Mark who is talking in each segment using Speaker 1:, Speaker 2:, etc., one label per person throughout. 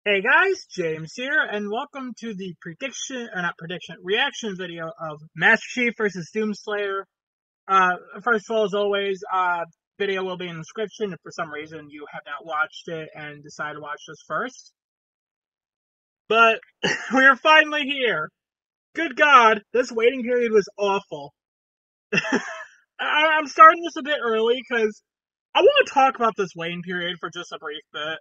Speaker 1: Hey guys, James here, and welcome to the reaction video of Master Chief versus Doomslayer. First of all, as always, video will be in the description if for some reason you have not watched it and decide to watch this first. But we are finally here. Good God, this waiting period was awful. I'm starting this a bit early because I want to talk about this waiting period for just a brief bit.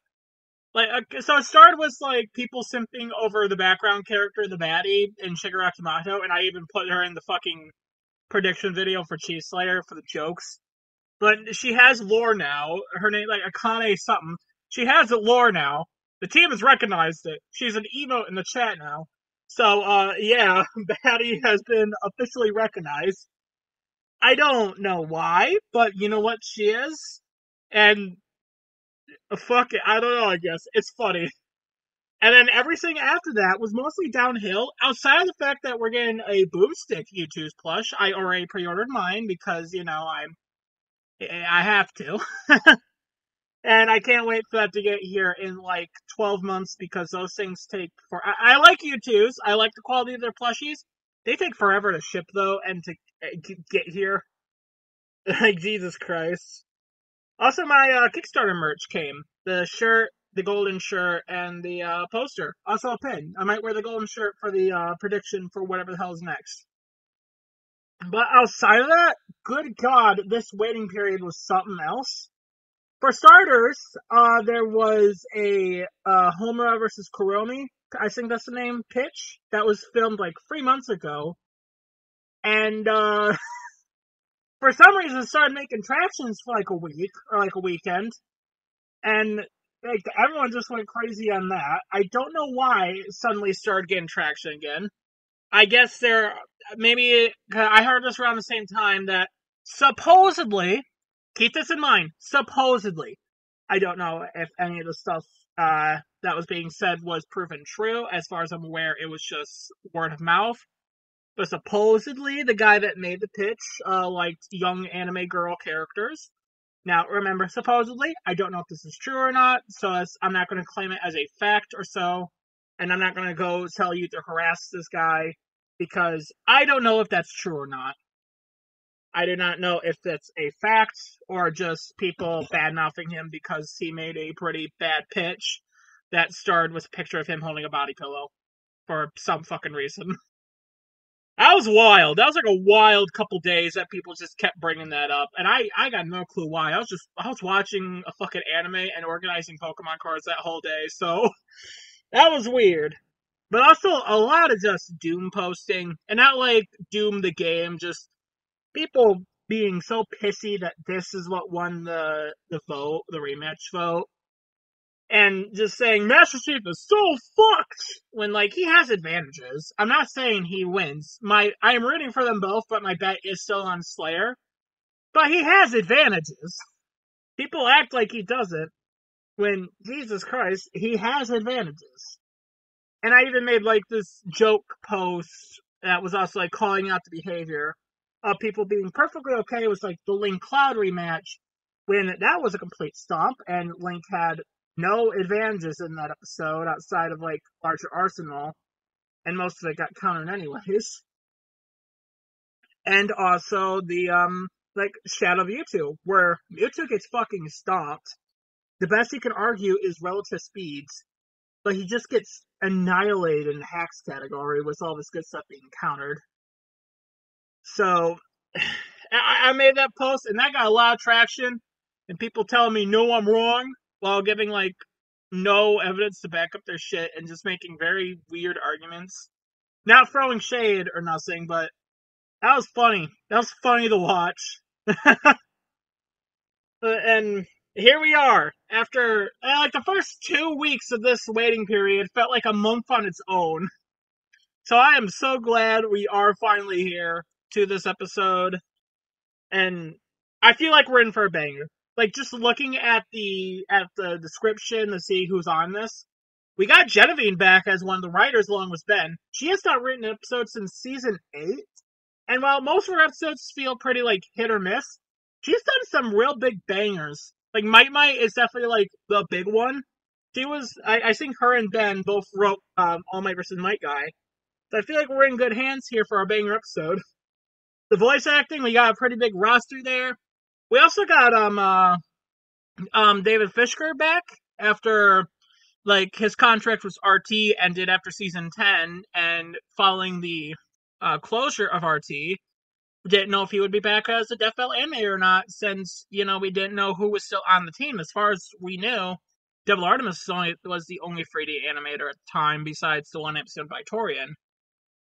Speaker 1: So it started with like people simping over the background character, the baddie in Shigaraki Yamato, and I even put her in the fucking prediction video for Cheese Slayer for the jokes. But she has lore now. Her name, like Akane something. She has a lore now. The team has recognized it. She's an emote in the chat now. So, yeah, baddie has been officially recognized. I don't know why, but you know what she is? And fuck it, I don't know, I guess. It's funny. And then everything after that was mostly downhill, outside of the fact that we're getting a Boomstick U2's plush. I already pre-ordered mine because, I have to. And I can't wait for that to get here in like 12 months because those things take for. I like U2's. I like the quality of their plushies. They take forever to ship though, and to get here. Like Jesus Christ. Also, my Kickstarter merch came. The shirt, the golden shirt, and the poster. Also a pin. I might wear the golden shirt for the prediction for whatever the hell's next. But outside of that, good God, this waiting period was something else. For starters, there was a Homura versus Kuromi, I think that's the name, pitch that was filmed like 3 months ago. And for some reason, it started making tractions for like a week or like a weekend. And like everyone just went crazy on that. I don't know why it suddenly started getting traction again. I guess maybe I heard this around the same time that supposedly, keep this in mind, supposedly, I don't know if any of the stuff that was being said was proven true. As far as I'm aware, it was just word of mouth. But supposedly, the guy that made the pitch liked young anime girl characters. Now, remember, supposedly, I don't know if this is true or not, so I'm not going to claim it as a fact or so, and I'm not going to go tell you to harass this guy, because I don't know if that's true or not. I do not know if that's a fact, or just people bad-mouthing him because he made a pretty bad pitch that started with a picture of him holding a body pillow, for some fucking reason. That was wild. That was like a wild couple days that people just kept bringing that up, and I got no clue why. I was watching a fucking anime and organizing Pokemon cards that whole day, so that was weird. But also a lot of just Doom posting, and not like Doom the game, just people being so pissy that this is what won the vote, the rematch vote, and just saying Master Chief is so fucked when like he has advantages. I'm not saying he wins. I am rooting for them both, but my bet is still on Slayer. But he has advantages. People act like he doesn't when Jesus Christ, he has advantages. And I even made like this joke post that was also like calling out the behavior of people being perfectly okay with like the Link Cloud rematch when that was a complete stomp and Link had no advantages in that episode outside of like larger arsenal, and most of it got countered anyways. And also the like Shadow Mewtwo, where Mewtwo gets fucking stomped. The best he can argue is relative speeds, but he just gets annihilated in the hacks category with all this good stuff being countered. So I made that post and that got a lot of traction, and people telling me no, I'm wrong, while giving like no evidence to back up their shit and just making very weird arguments. Not throwing shade or nothing, but that was funny. That was funny to watch. And here we are. After like the first 2 weeks of this waiting period felt like a month on its own. So I am so glad we are finally here to this episode, and I feel like we're in for a banger. Like just looking at the description to see who's on this, we got Genevieve back as one of the writers along with Ben. She has not written an episode since season 8, and while most of her episodes feel pretty like hit or miss, she's done some real big bangers. Like Might Might is definitely like the big one, She was, I think her and Ben both wrote All Might vs. Might Guy. So I feel like we're in good hands here for our banger episode. The voice acting, we got a pretty big roster there. We also got David Fishker back after like his contract with RT ended after season 10, and following the closure of RT, we didn't know if he would be back as a Death Battle animator or not, since we didn't know who was still on the team. As far as we knew, Devil Artemis was the only 3D animator at the time, besides the one episode by Torian.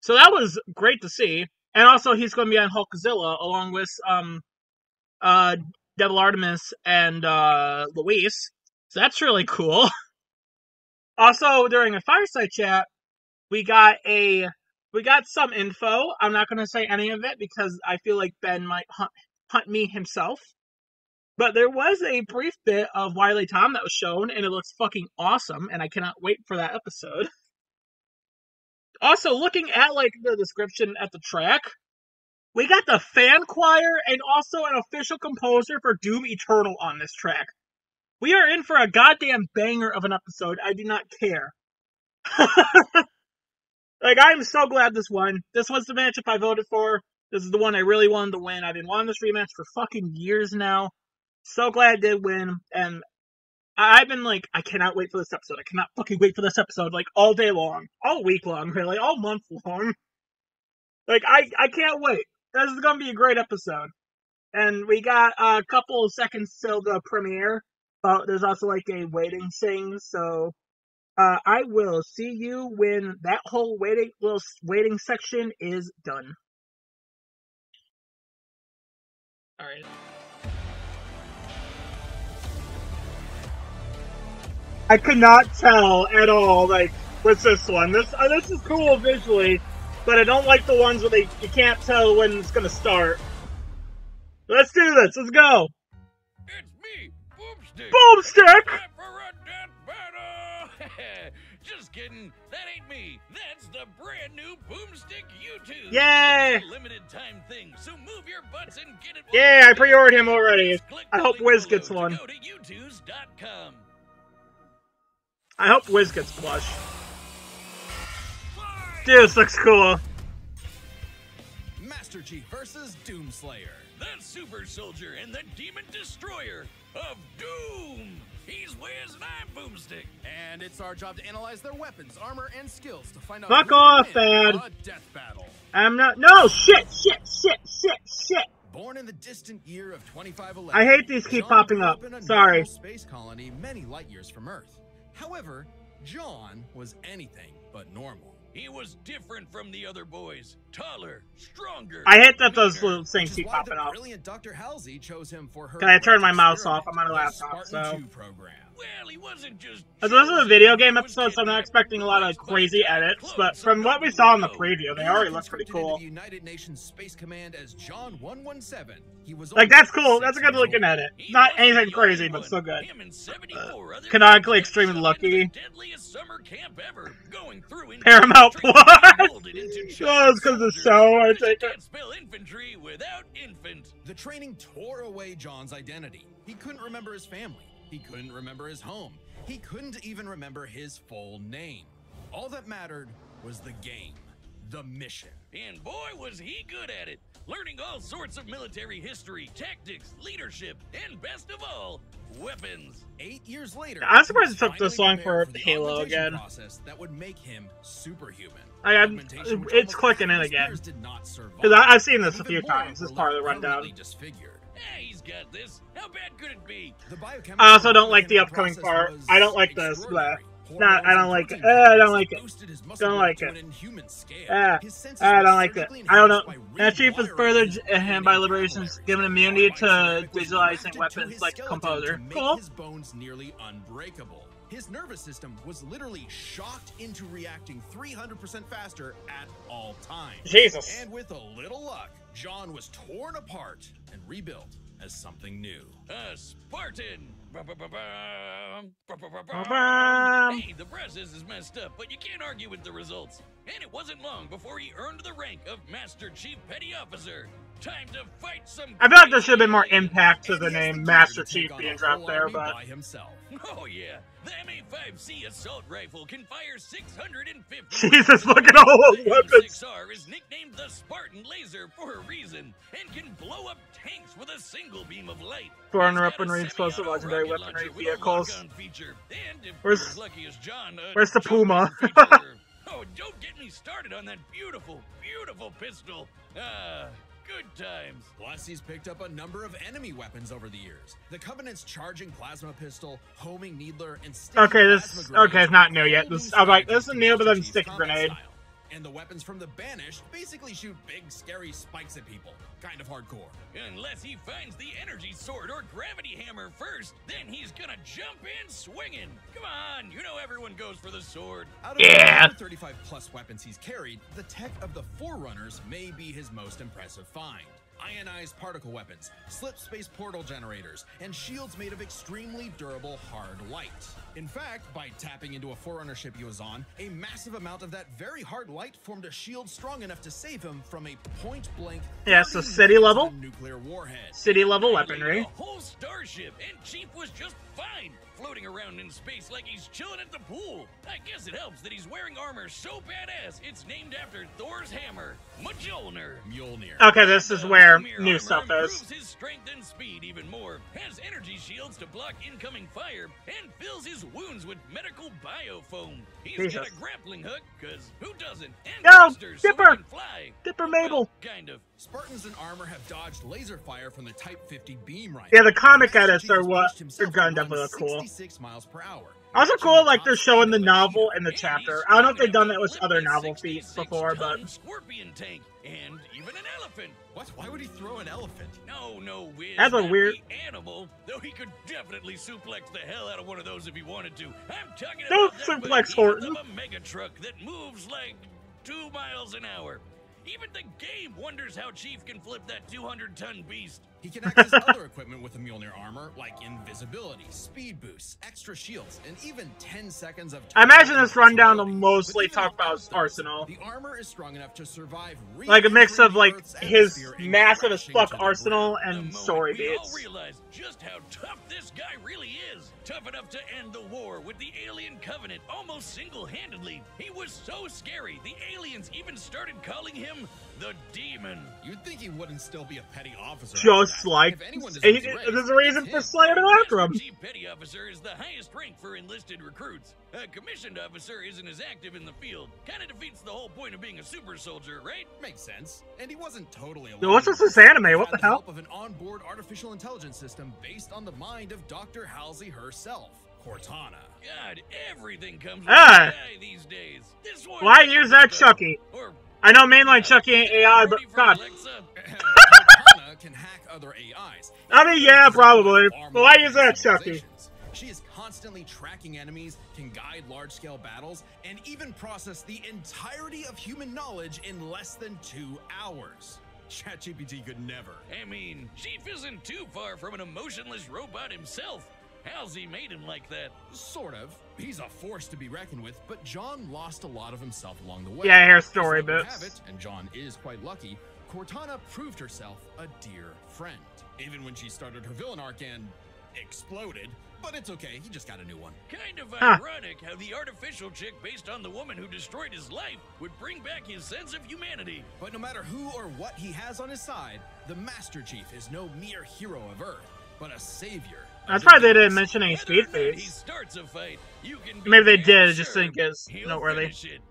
Speaker 1: So that was great to see. And also, he's going to be on Hulkzilla along with uh, Devil Artemis and Luis. So that's really cool. Also, during a fireside chat, we got some info. I'm not going to say any of it because I feel like Ben might hunt me himself. But there was a brief bit of Wile E. Tom that was shown, and it looks fucking awesome, and I cannot wait for that episode. Also, looking at like the description at the track, we got the fan choir and also an official composer for Doom Eternal on this track. We are in for a goddamn banger of an episode. I do not care. Like, I'm so glad this won. This was the matchup I voted for. This is the one I really wanted to win. I've been wanting this rematch for fucking years now. So glad I did win. And I've been like, I cannot wait for this episode. I cannot fucking wait for this episode, like, all day long. All week long, really. All month long. Like, I can't wait. This is gonna be a great episode. And we got a couple of seconds till the premiere. But there's also, like, a waiting thing, so... I will see you when that whole waiting section is done. Alright. I could not tell at all, like, with this one. This is cool visually, but I don't like the ones where you can't tell when it's gonna start. Let's do this, let's go!
Speaker 2: It's me, Boomstick!
Speaker 1: Boomstick!
Speaker 2: Just kidding, that ain't me. That's the brand new Boomstick YouTube.
Speaker 1: Yay!
Speaker 2: Limited time thing, so move your butts and get it.
Speaker 1: Yeah, I pre-ordered him already. I hope Wiz gets one.
Speaker 2: Go to YouTubes.com.
Speaker 1: I hope Wiz gets plush. Dude, this looks cool.
Speaker 3: Master Chief versus Doomslayer.
Speaker 2: The super soldier and the demon destroyer of Doom. He's Wiz and I'm Boomstick.
Speaker 3: And it's our job to analyze their weapons, armor, and skills to find out
Speaker 1: Fuck
Speaker 3: who
Speaker 1: off,
Speaker 3: wins
Speaker 1: Dad.
Speaker 3: a death battle.
Speaker 1: I'm not. No, shit.
Speaker 3: Born in the distant year of 2511.
Speaker 1: I hate these keep
Speaker 3: John
Speaker 1: popping
Speaker 3: grew
Speaker 1: up.
Speaker 3: in a
Speaker 1: Sorry.
Speaker 3: normal space colony many light years from Earth. However, John was anything but normal.
Speaker 2: He was different from the other boys. Taller, stronger.
Speaker 1: I hate that those little
Speaker 3: Which
Speaker 1: things
Speaker 3: is
Speaker 1: keep
Speaker 3: why
Speaker 1: popping
Speaker 3: the
Speaker 1: up.
Speaker 3: brilliant Dr. Halsey chose him for her.
Speaker 1: Can I turn my mouse
Speaker 3: experiment,
Speaker 1: off? I'm on a
Speaker 3: the
Speaker 1: laptop,
Speaker 3: Spartan
Speaker 1: so.
Speaker 3: 2 program.
Speaker 2: Well, he wasn't just.
Speaker 1: As this is a video game episode, so I'm not expecting a lot of crazy edits, but from what we saw in the preview, they already look pretty cool.
Speaker 3: The United Nations Space Command as John 117. He was
Speaker 1: Like, that's cool. That's a good looking edit. Not anything crazy, but still good. Canonically extremely lucky. Paramount Plus. Oh, it's because of the show, I take it.
Speaker 2: Spell infantry without infant.
Speaker 3: The training tore away John's identity. He couldn't remember his family. He couldn't remember his home. He couldn't even remember his full name. All that mattered was the game, the mission.
Speaker 2: And boy, was he good at it. Learning all sorts of military history, tactics, leadership, and best of all, weapons.
Speaker 3: 8 years later,
Speaker 1: I'm surprised it took
Speaker 3: he was
Speaker 1: this long
Speaker 3: finally
Speaker 1: for
Speaker 3: prepared the
Speaker 1: Halo
Speaker 3: augmentation
Speaker 1: again.
Speaker 3: process that would make him superhuman.
Speaker 1: It's
Speaker 3: Augmentation, which almost
Speaker 1: clicking in
Speaker 3: half his
Speaker 1: again.
Speaker 3: peers did not survive.
Speaker 1: Because I've seen this a
Speaker 3: Even
Speaker 1: few
Speaker 3: more
Speaker 1: times. This
Speaker 3: were
Speaker 1: part of the
Speaker 3: left
Speaker 1: rundown.
Speaker 3: permanently disfigured.
Speaker 2: Hey, he's got this. How bad could it be?
Speaker 3: The biochemical
Speaker 1: I also don't like the
Speaker 3: process
Speaker 1: upcoming part.
Speaker 3: was
Speaker 1: I don't like this.
Speaker 3: extraordinary.
Speaker 1: Nah, I don't like it. I don't like it.
Speaker 3: Boosted his muscle
Speaker 1: Don't
Speaker 3: growth
Speaker 1: like
Speaker 3: to
Speaker 1: it.
Speaker 3: an inhuman scale.
Speaker 1: I
Speaker 3: His senses
Speaker 1: don't
Speaker 3: were
Speaker 1: like it.
Speaker 3: surgically
Speaker 1: I don't know.
Speaker 3: enhanced by
Speaker 1: That chief is
Speaker 3: rewiring
Speaker 1: further
Speaker 3: his
Speaker 1: him by
Speaker 3: brain
Speaker 1: liberations,
Speaker 3: capillaries.
Speaker 1: given immunity to
Speaker 3: Biomechanic was
Speaker 1: visualizing
Speaker 3: grafted to
Speaker 1: weapons
Speaker 3: his
Speaker 1: like
Speaker 3: skeleton
Speaker 1: Composer.
Speaker 3: to make
Speaker 1: Cool.
Speaker 3: his bones nearly unbreakable. His nervous system was literally shocked into reacting 300% faster at all times.
Speaker 1: Jesus.
Speaker 3: And with a little luck, John was torn apart and rebuilt as something new.
Speaker 2: A Spartan.
Speaker 1: Ba-bam.
Speaker 2: Hey, the process is messed up, but you can't argue with the results. And it wasn't long before he earned the rank of Master Chief Petty Officer. Time to fight some.
Speaker 1: I feel like there should have been more
Speaker 2: aliens.
Speaker 1: impact to
Speaker 3: And
Speaker 1: the
Speaker 3: he has
Speaker 1: name
Speaker 3: the
Speaker 1: Master
Speaker 3: gear to
Speaker 1: Chief
Speaker 3: take on
Speaker 1: being
Speaker 3: a
Speaker 1: dropped
Speaker 3: whole
Speaker 1: there,
Speaker 3: army
Speaker 1: but
Speaker 3: by himself.
Speaker 2: Oh yeah, the MA5C assault rifle can fire 650.
Speaker 1: Jesus, look at all those
Speaker 2: The
Speaker 1: weapons.
Speaker 2: M6R is nicknamed the Spartan Laser for a reason and can blow up tanks with a single beam of light.
Speaker 1: Foreign
Speaker 2: He's got a
Speaker 1: weaponry, explosive,
Speaker 2: semi-auto
Speaker 1: legendary
Speaker 2: rocket
Speaker 1: weaponry,
Speaker 2: launcher with a
Speaker 1: vehicles.
Speaker 2: lock-on feature, and if
Speaker 1: Where's-
Speaker 2: you're as lucky as John, a
Speaker 1: where's the Puma?
Speaker 2: choke-in feature. Oh, don't get me started on that beautiful, beautiful pistol. Good times.
Speaker 3: Plus, he's picked up a number of enemy weapons over the years. The Covenant's charging plasma pistol, homing needler, and sticky
Speaker 1: Okay,
Speaker 3: plasma
Speaker 1: this
Speaker 3: grenades
Speaker 1: it's not new
Speaker 3: are
Speaker 1: yet.
Speaker 3: all
Speaker 1: This
Speaker 3: new
Speaker 1: I was like,
Speaker 3: strategies
Speaker 1: this is
Speaker 3: to
Speaker 1: new, but
Speaker 3: Master
Speaker 1: then
Speaker 3: Chief's
Speaker 1: stick
Speaker 3: combat
Speaker 1: grenade.
Speaker 3: style. And the weapons from the Banished basically shoot big, scary spikes at people. Kind of hardcore.
Speaker 2: Unless he finds the energy sword or gravity hammer first, then he's gonna jump in swinging. Come on, you know everyone goes for the sword.
Speaker 3: Out of
Speaker 1: Yeah.
Speaker 3: the 35 plus weapons he's carried, the tech of the Forerunners may be his most impressive find. Ionized particle weapons, slip space portal generators, and shields made of extremely durable hard light. In fact, by tapping into a Forerunner ship he was on, a massive amount of that very hard light formed a shield strong enough to save him from a point-blank
Speaker 1: Yeah, so city level?
Speaker 3: nuclear warhead.
Speaker 1: City level
Speaker 2: Finally,
Speaker 1: weaponry.
Speaker 2: a whole starship, and Chief was just fine, floating around in space like he's chilling at the pool. I guess it helps that he's wearing armor so badass it's named after Thor's hammer, Mjolnir.
Speaker 3: Mjolnir.
Speaker 1: Okay, this is where
Speaker 2: Mjolnir
Speaker 1: new
Speaker 2: armor
Speaker 1: stuff
Speaker 2: improves
Speaker 1: is.
Speaker 2: his strength and speed even more, has energy shields to block incoming fire, and fills his wounds with medical biofoam. He's got
Speaker 1: Jesus.
Speaker 2: a grappling hook, cause who doesn't? And
Speaker 1: Yo,
Speaker 2: thrusters so he
Speaker 1: Dipper!
Speaker 2: can fly.
Speaker 1: Dipper
Speaker 2: Well,
Speaker 1: Mabel!
Speaker 2: kind of.
Speaker 3: Spartans in armor have dodged laser fire from the Type 50 beam rifle.
Speaker 1: Yeah, the comic
Speaker 3: Master
Speaker 1: edits
Speaker 3: Chief
Speaker 1: are
Speaker 3: has
Speaker 1: what
Speaker 3: pushed himself
Speaker 1: are gonna
Speaker 3: to
Speaker 1: definitely
Speaker 3: run
Speaker 1: look cool.
Speaker 3: 66 miles per hour.
Speaker 1: Also
Speaker 3: matching
Speaker 1: cool,
Speaker 3: the
Speaker 1: like
Speaker 3: top
Speaker 1: they're
Speaker 3: speed
Speaker 1: showing the
Speaker 3: of a
Speaker 1: novel
Speaker 3: cheetah.
Speaker 1: in the
Speaker 2: And
Speaker 1: chapter.
Speaker 2: he's
Speaker 1: I don't know if they've
Speaker 2: strong
Speaker 1: done that with
Speaker 2: enough to
Speaker 1: other
Speaker 2: lift a
Speaker 1: novel feats
Speaker 2: 66
Speaker 1: before,
Speaker 2: ton
Speaker 1: but
Speaker 2: scorpion tank and even an elephant.
Speaker 3: What? Why would he throw an elephant?
Speaker 2: No, Wiz.
Speaker 1: That's a
Speaker 2: not
Speaker 1: weird-
Speaker 2: the animal. Though he could definitely suplex the hell out of one of those if he wanted to. I'm talking
Speaker 1: Don't
Speaker 2: about that
Speaker 1: suplex
Speaker 2: behemoth
Speaker 1: Horton.
Speaker 2: of a mega truck that moves like 2 miles an hour. Even the game wonders how Chief can flip that 200-ton beast.
Speaker 3: He can access other equipment with the Mjolnir armor, like invisibility, speed boosts, extra shields, and even 10 seconds of...
Speaker 1: I imagine this rundown will
Speaker 3: invincibility.
Speaker 1: mostly
Speaker 3: But even
Speaker 1: talk about his
Speaker 3: without those,
Speaker 1: arsenal.
Speaker 3: The armor is strong enough to survive
Speaker 1: Like a mix of like
Speaker 3: Earth's
Speaker 1: his
Speaker 3: atmosphere and
Speaker 1: massive as
Speaker 3: crashing
Speaker 1: fuck
Speaker 3: to the
Speaker 1: arsenal
Speaker 3: ground.
Speaker 2: The
Speaker 1: and
Speaker 2: moment
Speaker 1: story
Speaker 2: we all
Speaker 1: beats.
Speaker 2: realize just how tough this guy really is. Tough enough to end the war with the alien covenant almost single-handedly. He was so scary, the aliens even started calling him the Demon.
Speaker 3: You'd think he wouldn't still be a petty officer.
Speaker 1: Just
Speaker 3: after that.
Speaker 1: like
Speaker 3: If anyone
Speaker 1: he-
Speaker 3: deserves a raise,
Speaker 1: there's a reason
Speaker 3: it's
Speaker 1: for
Speaker 3: him.
Speaker 1: slaying him after him.
Speaker 2: Master Chief Petty Officer is the highest rank for enlisted recruits. A commissioned officer isn't as active in the field. Kind of defeats the whole point of being a super soldier, right?
Speaker 3: Makes sense. And he wasn't totally alone.
Speaker 1: Yo, what's this anime?
Speaker 3: He
Speaker 1: What
Speaker 3: had
Speaker 1: the hell?
Speaker 3: help of an onboard artificial intelligence system based on the mind of Dr. Halsey herself, Cortana.
Speaker 2: God, everything comes with
Speaker 1: Ah.
Speaker 2: AI these days. This one
Speaker 1: Why use that Chucky?
Speaker 2: Or
Speaker 1: I know mainline Chucky ain't AI, but
Speaker 2: ready for
Speaker 1: God.
Speaker 2: Alexa?
Speaker 3: Cortana can hack other AIs.
Speaker 1: I mean, yeah, probably. But why use that Chucky?
Speaker 3: She is constantly tracking enemies, can guide large-scale battles, and even process the entirety of human knowledge in less than 2 hours. ChatGPT could never.
Speaker 2: I mean, Chief isn't too far from an emotionless robot himself. Halsey made him like that.
Speaker 3: Sort of. He's a force to be reckoned with, but John lost a lot of himself along the way.
Speaker 1: Yeah, I hear
Speaker 3: As
Speaker 1: story
Speaker 3: luck would
Speaker 1: bits.
Speaker 3: have it, and John is quite lucky, Cortana proved herself a dear friend. Even when she started her villain arc and exploded. But it's okay, he just got a new one.
Speaker 2: Kind of
Speaker 1: Huh.
Speaker 2: ironic how the artificial chick based on the woman who destroyed his life would bring back his sense of humanity.
Speaker 3: But no matter who or what he has on his side, the Master Chief is no mere hero of Earth, but a savior. of
Speaker 1: That's
Speaker 3: the
Speaker 1: why they didn't
Speaker 3: galaxy.
Speaker 1: mention any
Speaker 2: Whether
Speaker 1: speed
Speaker 2: or not he
Speaker 1: feats.
Speaker 2: starts a fight, you can be
Speaker 1: Maybe they
Speaker 2: damn
Speaker 1: did, just
Speaker 2: sure
Speaker 1: think it's
Speaker 2: he'll
Speaker 1: noteworthy.
Speaker 2: finish it.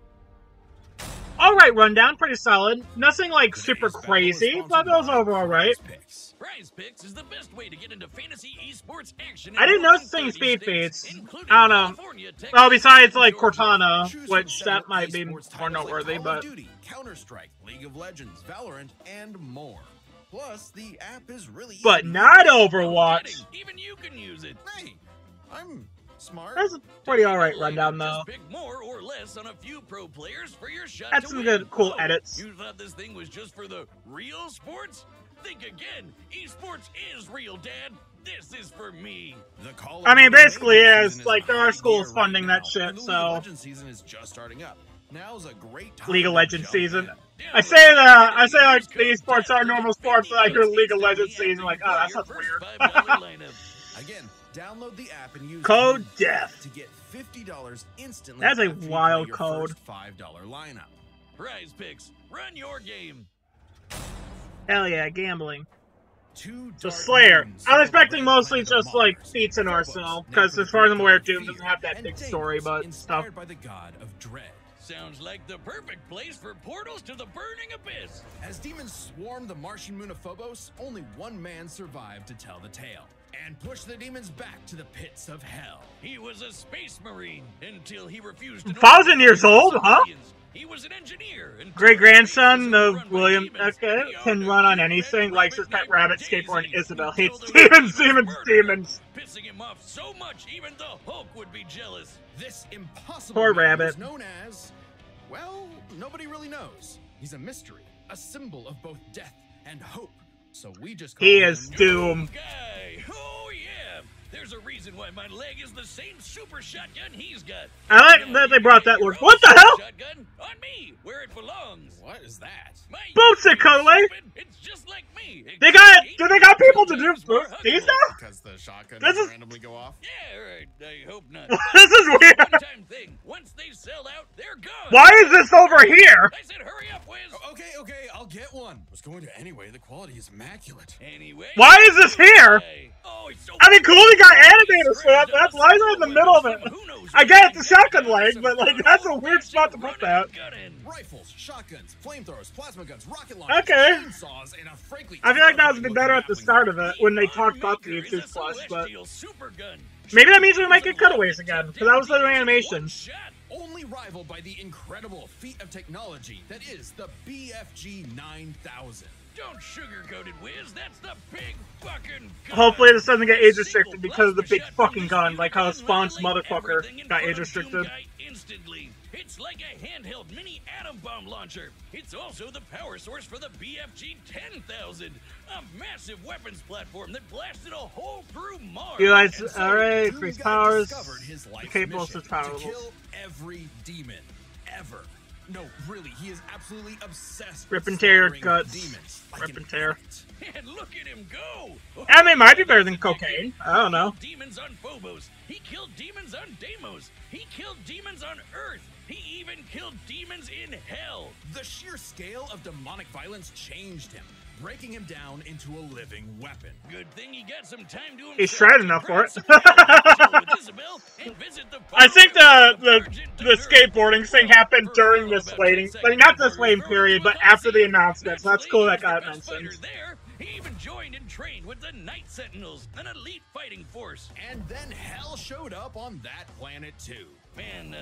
Speaker 1: Alright, rundown, pretty solid. Nothing like
Speaker 3: Today's
Speaker 1: super
Speaker 3: battle is
Speaker 1: crazy,
Speaker 3: sponsored
Speaker 1: but those
Speaker 3: by
Speaker 1: overall right.
Speaker 3: Prize Picks.
Speaker 2: Prize Picks is the best way to get into fantasy esports action.
Speaker 1: I
Speaker 2: in
Speaker 1: didn't
Speaker 2: more
Speaker 1: know
Speaker 2: than
Speaker 1: seeing
Speaker 2: 30
Speaker 1: speed
Speaker 2: states,
Speaker 1: feats.
Speaker 2: including
Speaker 1: I don't know.
Speaker 2: California, Texas,
Speaker 1: Well, besides
Speaker 2: and
Speaker 1: like
Speaker 2: Georgia.
Speaker 1: Cortana,
Speaker 3: Choose
Speaker 1: which
Speaker 3: from
Speaker 1: that
Speaker 3: several
Speaker 1: might be
Speaker 3: esports
Speaker 1: more
Speaker 3: titles like
Speaker 1: noteworthy,
Speaker 3: Call
Speaker 1: but
Speaker 3: of Duty, Counter-Strike, League of Legends, Valorant, and more. Plus, the app is really
Speaker 1: but
Speaker 3: easy.
Speaker 1: not
Speaker 2: No
Speaker 1: Overwatch.
Speaker 2: kidding, even you can use it.
Speaker 3: Hey, I'm smart.
Speaker 1: That's a pretty
Speaker 2: Take
Speaker 1: alright
Speaker 2: it
Speaker 1: rundown
Speaker 2: later,
Speaker 1: though.
Speaker 2: Just pick more or less on a few pro players for your shot
Speaker 1: That's
Speaker 2: to
Speaker 1: some
Speaker 2: win.
Speaker 1: good, cool
Speaker 2: Oh,
Speaker 1: edits.
Speaker 2: You thought this thing was just for the real sports? Think again. Esports is real, Dad. This is for me.
Speaker 3: The Call
Speaker 1: I
Speaker 3: of
Speaker 1: mean,
Speaker 3: Duty
Speaker 1: basically,
Speaker 3: Major
Speaker 1: is,
Speaker 3: season
Speaker 1: like,
Speaker 3: in
Speaker 1: there are
Speaker 3: high
Speaker 1: schools
Speaker 3: gear
Speaker 1: funding that
Speaker 3: now,
Speaker 1: shit,
Speaker 3: and the League
Speaker 1: so-
Speaker 3: of Legends season is just starting up. Now's a great time
Speaker 1: League of
Speaker 3: to
Speaker 1: Legends
Speaker 3: jump
Speaker 1: season.
Speaker 3: in.
Speaker 1: I say that. I say like these sports are normal sports, but I hear League of Legends season, like, oh, that sounds weird.
Speaker 3: Again, download the app and use
Speaker 1: Code DEATH
Speaker 3: to get $50 instantly.
Speaker 1: That's a
Speaker 3: after you
Speaker 1: wild
Speaker 3: play your
Speaker 1: code.
Speaker 3: first $5 lineup.
Speaker 2: Prize Picks, run your game.
Speaker 1: Hell yeah, gambling.
Speaker 3: Two
Speaker 1: So
Speaker 3: dark
Speaker 1: Slayer.
Speaker 3: moons
Speaker 1: I was
Speaker 3: circle the
Speaker 1: expecting
Speaker 3: red
Speaker 1: mostly
Speaker 3: planet of
Speaker 1: just like
Speaker 3: Mars.
Speaker 1: feats and
Speaker 3: Phobos,
Speaker 1: Arsenal,
Speaker 3: named
Speaker 1: because
Speaker 3: for
Speaker 1: as
Speaker 3: the
Speaker 1: far as
Speaker 3: Greek
Speaker 1: I'm aware,
Speaker 3: god
Speaker 1: Doom
Speaker 3: fear,
Speaker 1: doesn't have that
Speaker 3: and
Speaker 1: big
Speaker 3: Deimos,
Speaker 1: story, but stuff.
Speaker 3: inspired by the god of dread.
Speaker 2: Sounds like the perfect place for portals to the burning abyss.
Speaker 3: As demons swarmed the Martian moon of Phobos, only one man survived to tell the tale and push the demons back to the pits of hell.
Speaker 2: He was a space marine until he refused to
Speaker 1: 1,000 years old, huh?
Speaker 2: He was an engineer.
Speaker 1: Great grandson of William. Okay, can run on anything. Likes his pet rabbit, skateboard, and Isabel hates demons.
Speaker 2: Pissing him off so much, even the Hulk would be jealous.
Speaker 3: This impossible
Speaker 1: Poor
Speaker 3: man
Speaker 1: rabbit.
Speaker 3: was known as, well, nobody really knows. He's a mystery, a symbol of both death and hope. So we just call
Speaker 1: He
Speaker 3: him
Speaker 1: is Doom.
Speaker 2: Guy. Oh yeah. There's a reason why my leg is the same super shotgun he's got.
Speaker 1: I like that they brought that word. What the hell?
Speaker 2: Shotgun on me, where it belongs.
Speaker 3: What is that?
Speaker 2: My
Speaker 1: Boots it, Cole.
Speaker 2: It's just like me.
Speaker 1: They got people to do these now?
Speaker 3: Because the shotgun
Speaker 1: This
Speaker 3: doesn't
Speaker 1: is-
Speaker 3: randomly go off?
Speaker 2: Yeah, right. I hope not.
Speaker 1: This is weird.
Speaker 2: One-time thing. Once they sell out, they're gone.
Speaker 1: Why is this over here?
Speaker 2: I said hurry up, Wiz.
Speaker 3: Okay, I'll get one. Was going to anyway. The quality is immaculate.
Speaker 2: Anyway.
Speaker 1: Why is this here?
Speaker 2: Oh, it's so
Speaker 1: I mean, Cooley got animators for that. That's why is it in the middle of it? I get it's the shotgun leg, but like that's a weird spot to put that.
Speaker 3: Rifles, shotguns, flamethrowers, plasma guns, rocket launchers,
Speaker 1: Okay.
Speaker 3: chainsaws, and a frankly
Speaker 1: I feel like that would be better at the start of it when they talked about the YouTube Plus, but maybe that means we might get cutaways again because that was the animations.
Speaker 3: Only rivaled by the incredible feat of technology that is the BFG 9000.
Speaker 2: Don't sugarcoat it, Wiz. That's the big fucking gun.
Speaker 1: Hopefully this doesn't get age restricted because of the big fucking gun, like how Spawn's motherfucker got age restricted.
Speaker 2: Instantly. It's like a handheld mini atom bomb launcher. It's also the power source for the BFG 10,000, a massive weapons platform that blasted a hole through Mars.
Speaker 1: You guys,
Speaker 3: And so
Speaker 1: alright,
Speaker 3: Doom
Speaker 1: increase
Speaker 3: Guy
Speaker 1: powers.
Speaker 3: discovered his life's
Speaker 1: Capable
Speaker 3: mission
Speaker 1: of power
Speaker 3: to
Speaker 1: levels.
Speaker 3: kill every demon ever. No, really, he is absolutely obsessed
Speaker 1: Rip
Speaker 3: with
Speaker 1: and tear your
Speaker 3: slaughtering
Speaker 1: guts.
Speaker 3: demons.
Speaker 1: Rip
Speaker 3: an
Speaker 1: and tear.
Speaker 3: addict.
Speaker 2: And look at him go!
Speaker 1: I mean, it might be better than cocaine. I don't know.
Speaker 2: He killed demons on Phobos. He killed demons on Deimos. He killed demons on Earth. He even killed demons in hell.
Speaker 3: The sheer scale of demonic violence changed him, breaking him down into a living weapon.
Speaker 2: Good thing he got some time to himself.
Speaker 1: He's shredded enough for it.
Speaker 2: with Isabel and visit the
Speaker 1: I think the
Speaker 2: Virgin to Earth.
Speaker 1: skateboarding thing happened during this waiting, like not this waiting period, but after the announcement. So that's cool that got mentioned.
Speaker 2: There, he even joined and trained with the Night Sentinels, an elite fighting force.
Speaker 3: And then hell showed up on that planet too.
Speaker 2: Man,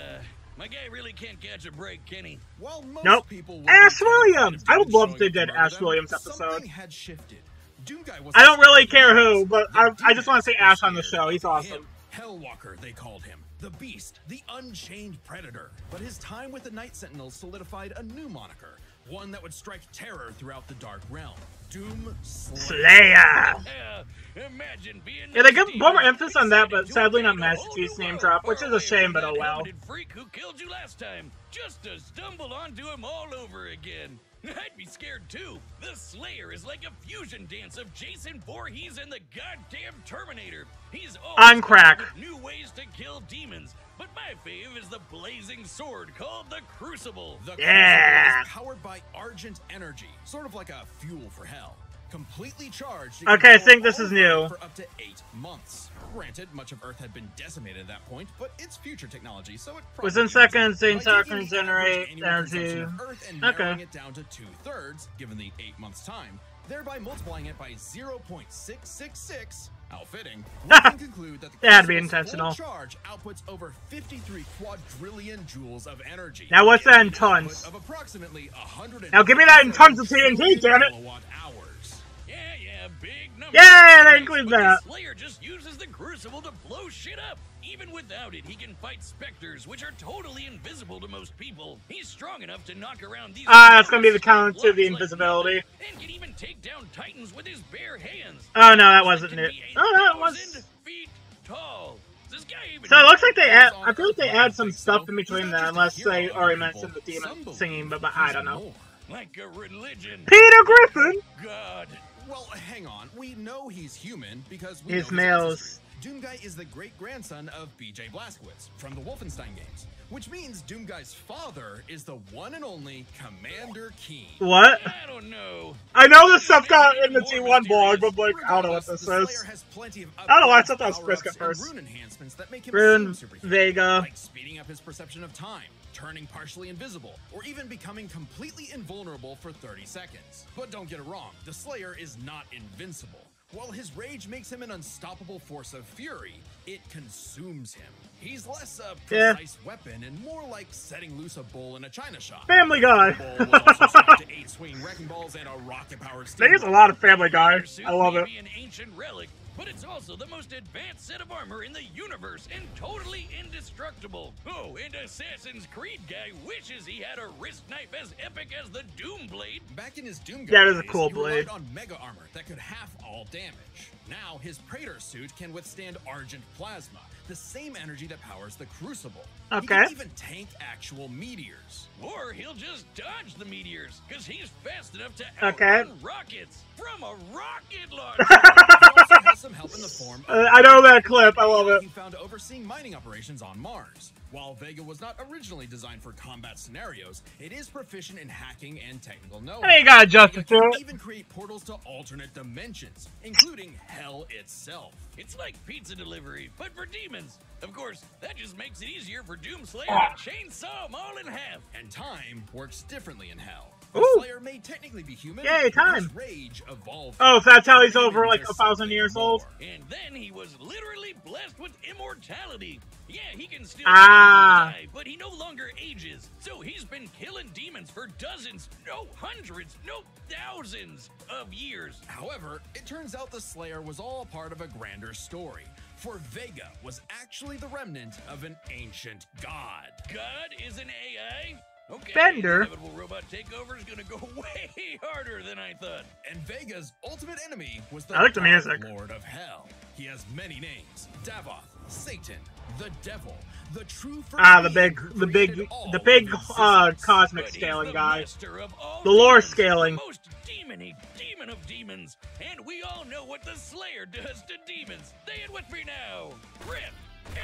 Speaker 2: my guy really can't catch a break, can he?
Speaker 3: While most
Speaker 1: Nope.
Speaker 3: people would
Speaker 1: Ash
Speaker 3: be
Speaker 1: Williams!
Speaker 3: terrified
Speaker 1: I
Speaker 3: of
Speaker 1: would love
Speaker 3: showing
Speaker 1: to
Speaker 3: up
Speaker 1: did
Speaker 3: murder
Speaker 1: Ash
Speaker 3: them,
Speaker 1: Williams episode.
Speaker 3: Something had shifted. Doom Guy was
Speaker 1: I don't really care who, but I just want to say Ash on the show. He's
Speaker 3: Him,
Speaker 1: awesome.
Speaker 3: Hellwalker, they called him. The Beast, the Unchained Predator. But his time with the Night Sentinels solidified a new moniker, one that would strike terror throughout the Dark Realm. Doom Slayer.
Speaker 1: Slayer!
Speaker 2: Imagine being
Speaker 1: Yeah, they give
Speaker 2: Steve
Speaker 1: more
Speaker 2: and
Speaker 1: emphasis on that, but
Speaker 2: into
Speaker 1: sadly not
Speaker 2: a
Speaker 1: Master
Speaker 2: whole
Speaker 1: Chief's
Speaker 2: new
Speaker 1: name
Speaker 2: world
Speaker 1: drop, which
Speaker 2: far
Speaker 1: is a
Speaker 2: away
Speaker 1: shame,
Speaker 2: from
Speaker 1: but
Speaker 2: that
Speaker 1: oh well.
Speaker 2: helmeted freak who killed you last time, just to stumble onto him all over again. I'd be scared too. The Slayer is like a fusion dance of Jason Voorhees and the goddamn Terminator. He's
Speaker 1: On crack.
Speaker 2: with new ways to kill demons, but my fave is the blazing sword called the Crucible.
Speaker 3: The
Speaker 1: Yeah.
Speaker 3: Crucible is powered by Argent energy, sort of like a fuel for hell. Completely charged. it
Speaker 1: Okay, I
Speaker 3: can
Speaker 1: think
Speaker 3: go
Speaker 1: this is
Speaker 3: all
Speaker 1: new.
Speaker 3: night for up to 8 months. Granted, much of Earth had been decimated at that point, but it's future technology, so it probably
Speaker 1: Within
Speaker 3: is.
Speaker 1: seconds,
Speaker 3: By
Speaker 1: the entire
Speaker 3: taking
Speaker 1: can
Speaker 3: the
Speaker 1: generate
Speaker 3: average annual consumption
Speaker 1: energy.
Speaker 3: of Earth and
Speaker 1: Okay.
Speaker 3: narrowing it down to 2/3, given the 8 months time, thereby multiplying it by 0.666. How fitting. We can conclude that the
Speaker 1: That had to be
Speaker 3: Crucible's
Speaker 1: intentional.
Speaker 3: full charge outputs over 53 quadrillion joules of energy.
Speaker 1: Now what's that in
Speaker 3: giving an output
Speaker 1: tons?
Speaker 3: Of approximately 100.
Speaker 1: Now give me that in tons of TNT, damn it!
Speaker 3: Kilowatt-hours.
Speaker 2: Yeah, big number.
Speaker 1: Yeah, that includes
Speaker 2: But
Speaker 1: that.
Speaker 2: the Slayer just uses the Crucible to blow shit up. Even without it, he can fight specters, which are totally invisible to most people. He's strong enough to knock around these.
Speaker 1: That's gonna be the counter to the
Speaker 2: blocks like
Speaker 1: invisibility.
Speaker 2: nothing, and can even take down titans with his bare hands.
Speaker 1: Oh no, that wasn't
Speaker 2: Can
Speaker 1: it.
Speaker 2: be
Speaker 1: Oh no, it
Speaker 2: 8,000
Speaker 1: was.
Speaker 2: feet tall. this guy even
Speaker 1: So it looks like they add.
Speaker 3: Those
Speaker 1: I
Speaker 3: on
Speaker 1: feel like
Speaker 3: Earth
Speaker 1: they
Speaker 3: might
Speaker 1: add some
Speaker 3: think
Speaker 1: stuff
Speaker 3: so.
Speaker 1: in between
Speaker 3: He's
Speaker 1: there,
Speaker 3: not
Speaker 1: unless
Speaker 3: just a
Speaker 1: they
Speaker 3: hero
Speaker 1: already
Speaker 3: to
Speaker 1: mentioned the
Speaker 3: people. Some
Speaker 1: demon singing,
Speaker 3: believe
Speaker 1: but I
Speaker 3: he's
Speaker 1: don't know.
Speaker 3: more.
Speaker 2: like a religion?
Speaker 1: Peter Griffin.
Speaker 2: God.
Speaker 3: Well, hang on. We know he's human because we
Speaker 1: His
Speaker 3: know
Speaker 1: nails.
Speaker 3: ancestry. Doomguy is the great-grandson of B.J. Blazkowicz from the Wolfenstein games, which means Doomguy's father is the one and only Commander Keen.
Speaker 1: What?
Speaker 2: I don't know.
Speaker 1: I know this stuff
Speaker 2: Makes
Speaker 1: got
Speaker 2: it
Speaker 1: in the
Speaker 2: even
Speaker 1: T1
Speaker 2: more
Speaker 1: blog, but
Speaker 2: mysterious.
Speaker 1: like, I don't know what
Speaker 3: Regardless,
Speaker 1: this
Speaker 3: the Slayer
Speaker 1: is.
Speaker 3: has plenty of
Speaker 1: I don't know why I
Speaker 3: upgrades,
Speaker 1: thought that was
Speaker 3: power-ups,
Speaker 1: Friska
Speaker 3: and
Speaker 1: first.
Speaker 3: rune enhancements that make him
Speaker 1: Rune,
Speaker 3: seem superhuman,
Speaker 1: Vega.
Speaker 3: like speeding up his perception of time, turning partially invisible, or even becoming completely invulnerable for 30 seconds. But don't get it wrong, the Slayer is not invincible. While his rage makes him an unstoppable force of fury, it consumes him. He's less a precise weapon and more like setting loose a bull in a china shop.
Speaker 1: Family Guy.
Speaker 3: The bull was also strapped to 8 swinging wrecking balls and a rocket-powered
Speaker 1: They use a
Speaker 3: steamroller.
Speaker 1: lot of Family Guy.
Speaker 2: Commander suit
Speaker 1: I love
Speaker 2: may
Speaker 1: it.
Speaker 2: be an ancient relic, but it's also the most advanced set of armor in the universe and totally indestructible. Oh, and Assassin's Creed guy wishes he had a wrist knife as epic as the Doom Blade.
Speaker 3: Back in his Doom
Speaker 1: That is a
Speaker 3: days,
Speaker 1: cool
Speaker 3: he relied
Speaker 1: blade.
Speaker 3: on mega armor that could half all damage. Now his Praetor suit can withstand Argent Plasma, the same energy that powers the Crucible. He
Speaker 1: Okay.
Speaker 3: can even tank actual meteors.
Speaker 2: Or he'll just dodge the meteors, because he's fast enough to
Speaker 1: Okay.
Speaker 2: outrun rockets from a rocket launcher.
Speaker 3: He also has some help in the form of
Speaker 1: I know that clip. I love it.
Speaker 3: he found overseeing mining operations on Mars. While Vega was not originally designed for combat scenarios, it is proficient in hacking and technical know-how.
Speaker 1: I mean, you gotta adjust it
Speaker 3: Vega
Speaker 1: to
Speaker 3: can
Speaker 1: it.
Speaker 3: even create portals to alternate dimensions, including hell itself.
Speaker 2: It's like pizza delivery, but for demons. Of course, that just makes it easier for Doomslayer
Speaker 1: Ah.
Speaker 2: to chainsaw them all in half.
Speaker 3: And time works differently in hell. The
Speaker 1: Ooh.
Speaker 3: Slayer may technically be human,
Speaker 1: Yay,
Speaker 3: but his
Speaker 1: time.
Speaker 3: rage evolved.
Speaker 1: Oh, so that's how he's
Speaker 3: Demons
Speaker 1: over like
Speaker 3: are
Speaker 1: 1,000 years
Speaker 3: something
Speaker 1: old?
Speaker 3: more.
Speaker 2: And then he was literally blessed with immortality. Yeah, he can still die, but he no longer ages. So he's been killing demons for dozens, no hundreds, no thousands of years.
Speaker 3: However, it turns out the Slayer was all part of a grander story. For Vega was actually the remnant of an ancient god.
Speaker 2: God is an AI? Okay,
Speaker 1: Bender.
Speaker 2: the inevitable robot takeover is gonna go way harder than I thought.
Speaker 3: And Vega's ultimate enemy was the
Speaker 1: I like the
Speaker 3: Dark
Speaker 1: music.
Speaker 3: Lord of Hell. He has many names: Davoth, Satan, the Devil, the true first
Speaker 1: Ah, the
Speaker 3: being
Speaker 1: big,
Speaker 3: who
Speaker 1: the big,
Speaker 3: created all
Speaker 1: the
Speaker 3: of
Speaker 1: big,
Speaker 3: existence.
Speaker 1: cosmic
Speaker 2: But he's
Speaker 1: scaling
Speaker 2: the
Speaker 1: guy.
Speaker 2: master of all
Speaker 1: The lore
Speaker 2: demons,
Speaker 1: scaling.
Speaker 2: the most demon-y demon of demons. And we all know what the Slayer does to demons. Say it with me now. Rip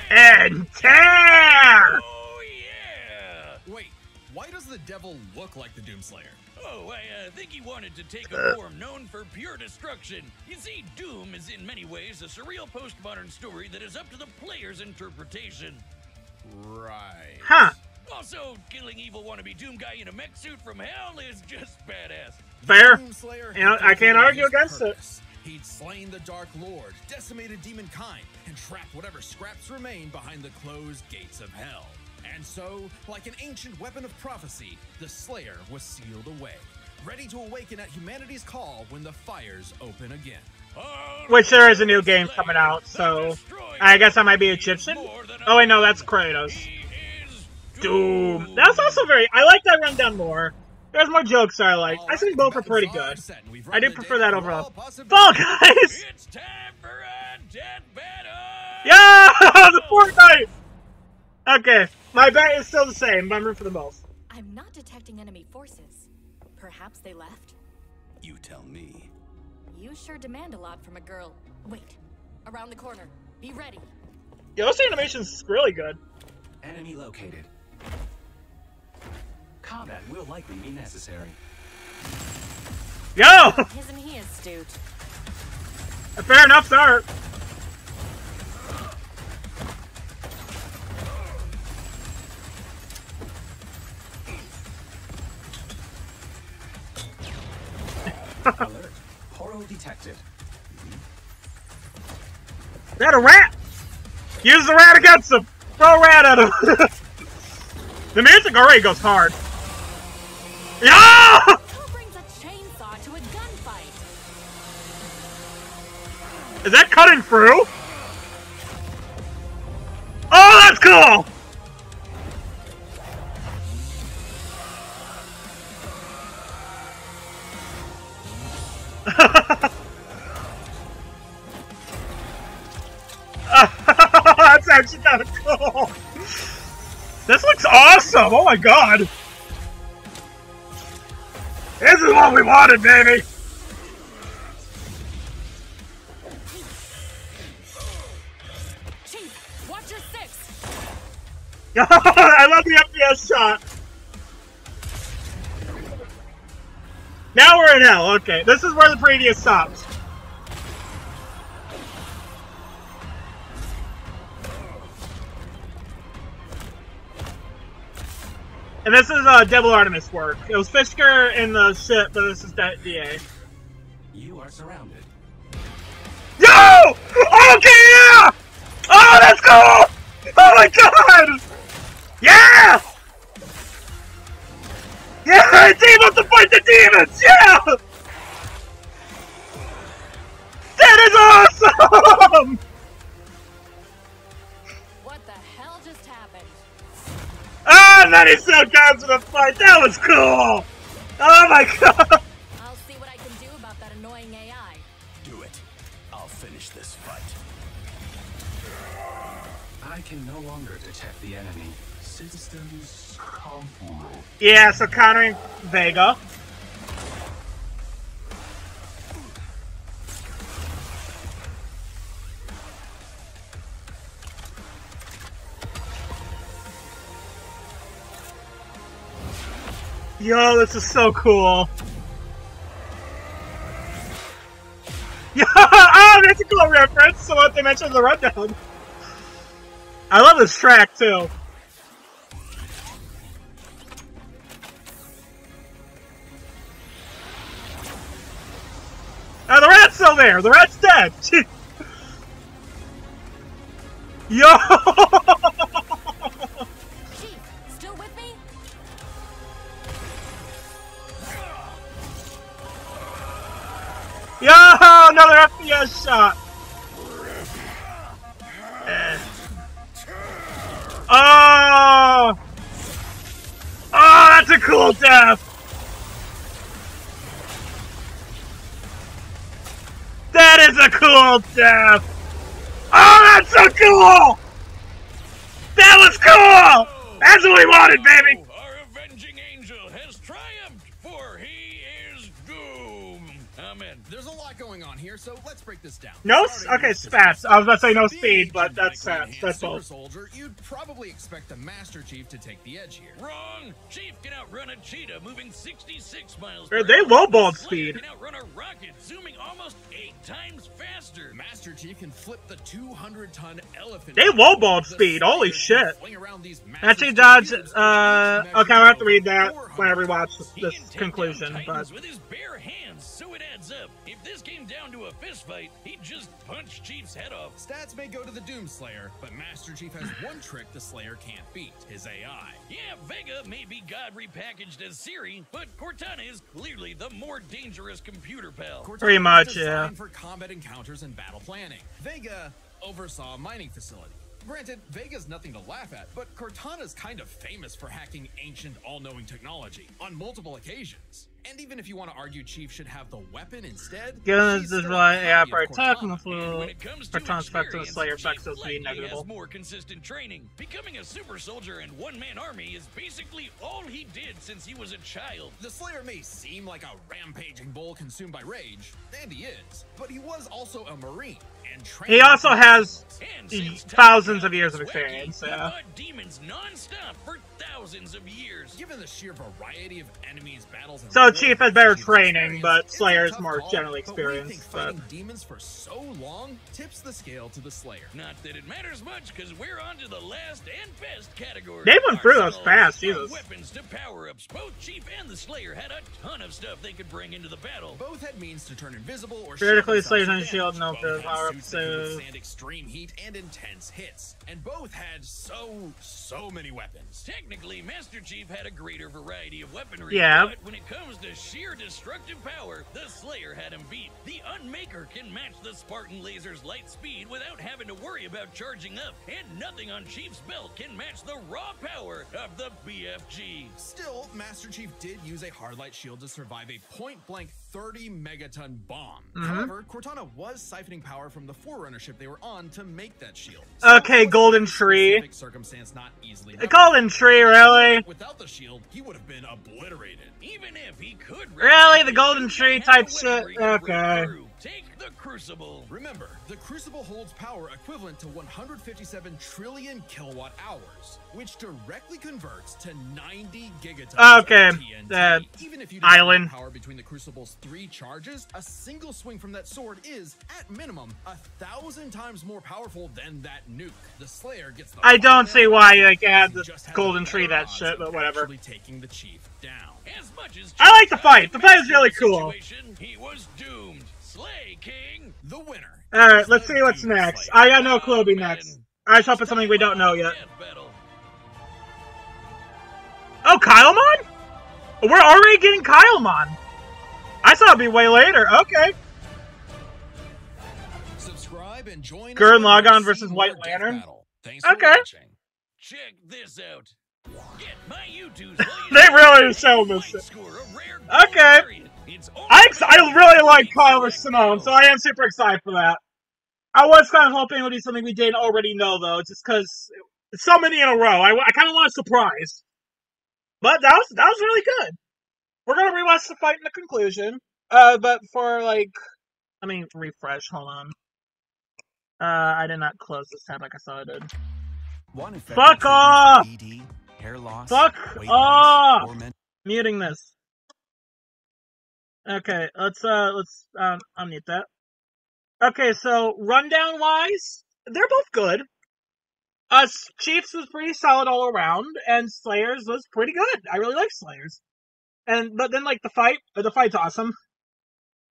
Speaker 1: And tear!
Speaker 2: Oh, yeah!
Speaker 3: Wait, why does the Devil look like the Doomslayer?
Speaker 2: Oh, I think he wanted to take a form known for pure destruction. You see, Doom is in many ways a surreal postmodern story that is up to the player's interpretation.
Speaker 3: Right.
Speaker 1: Huh.
Speaker 2: Also, killing evil wannabe Doom guy in a mech suit from hell is just badass.
Speaker 1: Fair.
Speaker 3: Doomslayer
Speaker 1: You know,
Speaker 3: had
Speaker 1: I can't
Speaker 3: fulfilled
Speaker 1: argue
Speaker 3: his
Speaker 1: against it.
Speaker 3: purpose. He'd slain the Dark Lord, decimated demonkind, and trapped whatever scraps remained behind the closed gates of hell. And so, like an ancient weapon of prophecy, the Slayer was sealed away, ready to awaken at humanity's call when the fires open again.
Speaker 1: Which there is a new game coming out, so I guess I might be Egyptian. Oh wait, no, that's Kratos. Doom. That's also very. I like that rundown more. There's more jokes that I like. I think both are pretty good. I do prefer that over Fall Guys.
Speaker 2: It's time for a death battle!
Speaker 1: Yeah, the Fortnite. Okay, my bet is still the same, but I'm rooting for them both.
Speaker 4: I'm not detecting enemy forces. Perhaps they left?
Speaker 5: You tell me.
Speaker 4: You sure demand a lot from a girl. Wait, around the corner. Be ready.
Speaker 1: Yeah, those animations really good.
Speaker 5: Enemy located. Combat will likely be necessary.
Speaker 1: Yo,
Speaker 4: Isn't he astute?
Speaker 1: a fair enough start.
Speaker 5: Alert. Portal detected.
Speaker 1: That a rat? Use the rat against him. Throw a rat at him. The music already goes hard. Yeah!
Speaker 4: Who brings a chainsaw to a gunfight?
Speaker 1: Is that cutting through? Oh, that's cool! That's actually kind of cool. This looks awesome. Oh my god. This is what we wanted, baby.
Speaker 4: Chief, watch your six.
Speaker 1: I love the FPS shot. Now we're in hell. Okay, this is where the previous stops. And this is Devil Artemis work. It was Fisker in the ship, but this is DA.
Speaker 5: You are surrounded.
Speaker 1: Yo! Okay, yeah! Oh, that's cool! Oh my god! Yeah! Yeah! Team up to fight the demons! Yeah! That is awesome!
Speaker 4: What the hell just happened?
Speaker 1: Ah, and then he still comes to the fight. That was cool! Oh my god!
Speaker 4: I'll see what I can do about that annoying AI.
Speaker 5: Do it. I'll finish this fight. I can no longer detect the enemy. Systems complete.
Speaker 1: Yeah, so countering Vega. Yo, this is so cool. Yo, oh, that's a cool reference to what they mentioned in the rundown. I love this track, too. Oh, the rat's still there. The rat's dead. Yo!
Speaker 4: Chief, still with me?
Speaker 1: Yo! Another FPS shot. Oh! Oh, that's a cool death. That is a cool death. Oh, that's so cool. That was cool. That's what we wanted, baby.
Speaker 2: Our avenging angel has triumphed, for he is doom. Amen.
Speaker 3: There's a lot going on here, so let's break this down.
Speaker 1: No,
Speaker 3: Starting
Speaker 1: okay,
Speaker 3: with
Speaker 1: spats. I was about to say no speed, but that's
Speaker 3: Super
Speaker 1: both.
Speaker 3: Soldier, you'd probably expect the Master Chief to take the edge here.
Speaker 2: Wrong. Chief can outrun a cheetah moving 66 miles
Speaker 1: They
Speaker 2: per hour.
Speaker 1: lowballed
Speaker 2: Slayer
Speaker 1: speed.
Speaker 2: can outrun a rocket zooming almost 8 times faster.
Speaker 3: Master Chief can flip the 200-ton elephant.
Speaker 1: They lowballed
Speaker 3: The
Speaker 1: speed.
Speaker 3: Slayer
Speaker 1: Holy
Speaker 3: can
Speaker 1: shit.
Speaker 3: fling around these massive
Speaker 1: Actually, Dodge.
Speaker 3: computers,
Speaker 1: Okay, I'll have to read that when I rewatch
Speaker 2: He
Speaker 1: this
Speaker 2: can take
Speaker 1: conclusion.
Speaker 2: down
Speaker 1: But
Speaker 2: Titans with his bare hands, so it adds up. If this came down to a fist fight, he'd just punch Chief's head off.
Speaker 3: Stats may go to the Doom Slayer, but Master Chief has one trick the Slayer can't beat: his AI.
Speaker 2: Yeah, Vega may be God repackaged as Siri, but Cortana is clearly the more dangerous computer pal.
Speaker 3: Cortana
Speaker 1: Pretty
Speaker 3: was
Speaker 1: much,
Speaker 3: designed
Speaker 1: yeah.
Speaker 3: for combat encounters and battle planning. Vega oversaw a mining facility. Granted, Vega's nothing to laugh at, but Cortana's kind of famous for hacking ancient, all-knowing technology on multiple occasions. And even if you want to argue Chief should have the weapon instead,
Speaker 1: Guns
Speaker 3: she's
Speaker 1: is
Speaker 3: still a
Speaker 1: why AI
Speaker 3: copy
Speaker 1: for
Speaker 3: of
Speaker 1: attack
Speaker 3: Cortana.
Speaker 2: And when it comes to
Speaker 1: Proton Spectrum
Speaker 2: experience,
Speaker 1: Slayer
Speaker 2: Chief
Speaker 1: effects will be
Speaker 2: likely
Speaker 1: negligible.
Speaker 2: has more consistent training. Becoming a super soldier and one-man army is basically all he did since he was a child.
Speaker 3: The Slayer may seem like a rampaging bull consumed by rage, and he is, but he was also a Marine. And trained
Speaker 1: he also has
Speaker 2: And since
Speaker 1: thousands
Speaker 2: time
Speaker 1: of years of
Speaker 2: got
Speaker 1: experience.
Speaker 2: wacky, he
Speaker 1: Yeah.
Speaker 2: fought demons non-stop for thousands of years.
Speaker 3: Given the sheer variety of enemies, battles, and
Speaker 1: So
Speaker 3: rules
Speaker 1: Chief has better
Speaker 3: Chief's
Speaker 1: training,
Speaker 3: experience,
Speaker 1: but
Speaker 3: it's a
Speaker 1: Slayer is
Speaker 3: tough
Speaker 1: more
Speaker 3: call,
Speaker 1: generally
Speaker 3: but we think
Speaker 1: experienced. But
Speaker 3: fighting demons for so long tips the scale to the Slayer.
Speaker 2: Not that it matters much, because we're on to the last and best category.
Speaker 1: They went through those
Speaker 2: Arsenals,
Speaker 1: fast,
Speaker 2: from
Speaker 1: Jesus.
Speaker 2: Weapons to power-ups. Both Chief and the Slayer had a ton of stuff they could bring into the battle.
Speaker 3: Both had means to turn invisible or
Speaker 1: Theoretically,
Speaker 3: shield
Speaker 1: Slayer's
Speaker 3: themselves
Speaker 1: on
Speaker 3: from
Speaker 1: shield,
Speaker 3: damage.
Speaker 1: no,
Speaker 3: Both
Speaker 1: the
Speaker 3: had
Speaker 1: power-up
Speaker 3: suits that could
Speaker 1: save.
Speaker 3: withstand extreme heat and intense hits. And both had so many weapons.
Speaker 2: Technically, Master Chief had a greater variety of weaponry,
Speaker 1: Yeah.
Speaker 2: but when it comes to sheer destructive power, the Slayer had him beat. The Unmaker can match the Spartan laser's light speed without having to worry about charging up, and nothing on Chief's belt can match the raw power of the BFG.
Speaker 3: Still, Master Chief did use a hard light shield to survive a point-blank 30 megaton bomb.
Speaker 1: Mm-hmm.
Speaker 3: However, Cortana was siphoning power from the Forerunner ship they were on to make that shield.
Speaker 1: Okay,
Speaker 3: it was a
Speaker 1: Golden
Speaker 3: very
Speaker 1: Tree.
Speaker 3: specific circumstance not easily
Speaker 1: A Golden Tree, really?
Speaker 3: Without the shield, he would have been obliterated.
Speaker 2: Even if he could,
Speaker 1: Really? The Golden Tree type shit? Okay.
Speaker 2: Take the Crucible.
Speaker 3: Remember, the Crucible holds power equivalent to 157 trillion kilowatt hours, which directly converts to 90 gigatons
Speaker 1: Okay,
Speaker 3: of TNT. Even if you divide
Speaker 1: island.
Speaker 3: the power between the Crucible's 3 charges, a single swing from that sword is, at minimum, 1,000 times more powerful than that nuke. The Slayer gets the
Speaker 1: I don't see why you like add
Speaker 3: he
Speaker 1: the
Speaker 3: just has
Speaker 1: Golden
Speaker 3: a
Speaker 1: Tree
Speaker 3: better
Speaker 1: that
Speaker 3: odds
Speaker 1: shit,
Speaker 3: of
Speaker 1: but whatever.
Speaker 3: actually taking the Chief down.
Speaker 2: As much as
Speaker 1: I like the fight. The fight is really cool.
Speaker 2: He was doomed. Slay King.
Speaker 3: The winner.
Speaker 1: Alright, let's see what's next. I got no clue what'll be next. I just hope it's something we don't know yet. Oh, Kylemon? We're already getting Kylemon. I thought it'd be way later. Okay.
Speaker 3: Subscribe and join
Speaker 1: Gurren
Speaker 3: us
Speaker 1: Lagann
Speaker 3: for
Speaker 1: versus
Speaker 3: more
Speaker 1: White
Speaker 3: Death
Speaker 1: Lantern.
Speaker 3: Battle. Thanks for
Speaker 1: Okay.
Speaker 3: watching.
Speaker 2: Check this out. Get my YouTube's
Speaker 1: They really show this shit. Okay. I really like Kyle vs. Simone, so I am super excited for that. I was kind of hoping it would be something we didn't already know, though, just because so many in a row. I kind of want a surprise. But that was really good. We're going to rewatch the fight in the conclusion. But for, like, let me refresh. Hold on. I did not close this tab like I thought I did. Fuck off!
Speaker 5: ED, hair loss,
Speaker 1: Fuck
Speaker 5: weight
Speaker 1: off!
Speaker 5: loss, or
Speaker 1: Muting this. Okay, let's unmute that. Okay, so rundown wise, they're both good. Chiefs was pretty solid all around, and Slayers was pretty good. I really like Slayers. But then like the fight's awesome.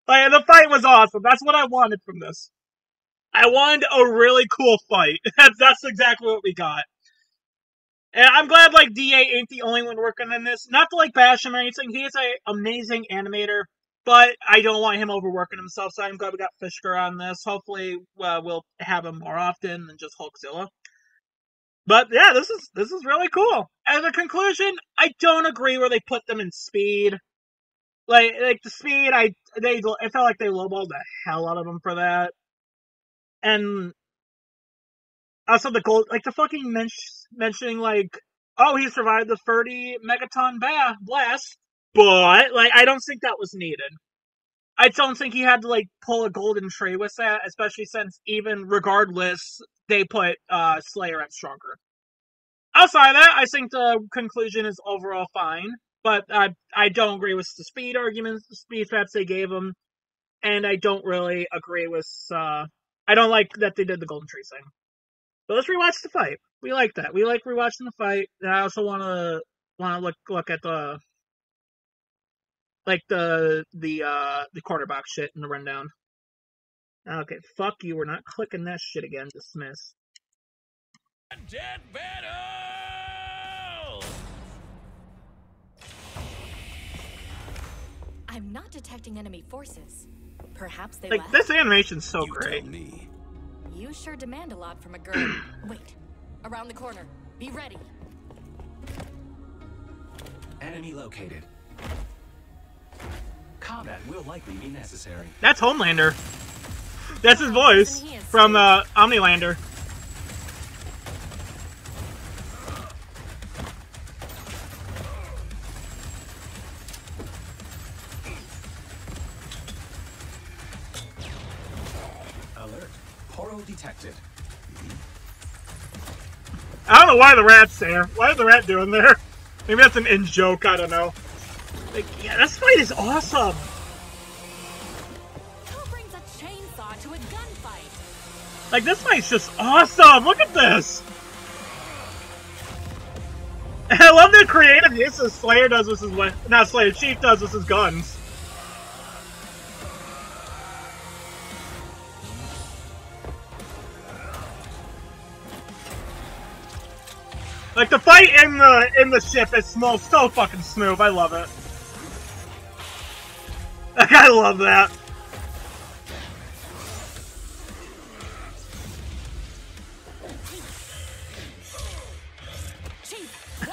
Speaker 1: Like the fight was awesome. That's what I wanted from this. I wanted a really cool fight. That's exactly what we got. And I'm glad, like, DA ain't the only one working on this. Not to, like, bash him or anything. He is an amazing animator, but I don't want him overworking himself, so I'm glad we got Fishker on this. Hopefully, we'll have him more often than just Hulkzilla. But, yeah, this is really cool. As a conclusion, I don't agree where they put them in speed. Like the speed, I felt like they lowballed the hell out of them for that. And also the gold, like the fucking mentioning like, oh, he survived the 30 megaton blast, but like I don't think that was needed. I don't think he had to like pull a golden tree with that, especially since even regardless they put Slayer at stronger. Outside of that, I think the conclusion is overall fine, but I don't agree with the speed arguments, the speed traps they gave him, and I don't really agree with I don't like that they did the golden tree thing. But let's rewatch the fight. We like that. We like rewatching the fight. And I also want to look at the quarter box shit in the rundown. Okay, fuck you. We're not clicking that shit again. Dismiss.
Speaker 2: Death battle!
Speaker 4: I'm not detecting enemy forces. Perhaps they
Speaker 1: like
Speaker 4: left?
Speaker 1: this animation's so
Speaker 5: you
Speaker 1: great.
Speaker 5: tell me.
Speaker 4: You sure demand a lot from a girl. Wait. Around the corner. Be ready.
Speaker 5: Enemy located. Combat will likely be necessary.
Speaker 1: That's Homelander. That's his voice from Omnilander.
Speaker 5: Alert. Portal detected.
Speaker 1: I don't know why the rat's there. Why is the rat doing there? Maybe that's an in-joke, I don't know. Like, yeah, this fight is awesome!
Speaker 4: Who brings a chainsaw to a gunfight?
Speaker 1: Like, this fight's just awesome! Look at this! I love the creative uses Slayer does with his... Not Slayer, Chief does with his guns. Like, the fight in the ship is so fucking smooth. I love it. Like, I love that.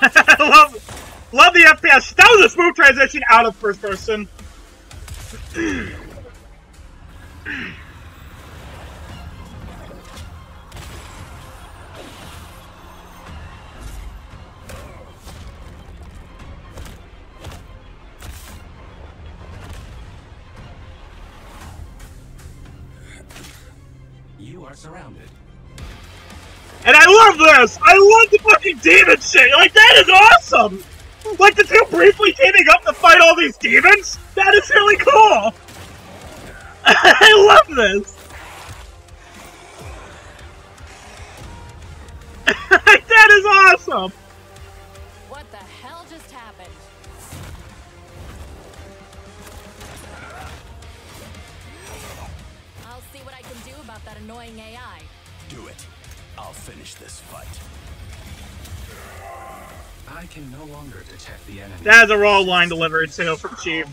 Speaker 1: I love the FPS. That was a smooth transition out of first person.
Speaker 5: You are surrounded.
Speaker 1: And I love this! I love the fucking demon shit! Like, that is awesome! Like, the two briefly teaming up to fight all these demons? That is really cool! I love this! That is awesome!
Speaker 4: What the hell just happened? I'll see what I can do about that annoying AI.
Speaker 2: Do it. I'll finish this fight.
Speaker 5: I can no longer detect the enemy.
Speaker 1: That is a raw line delivered too from Chief.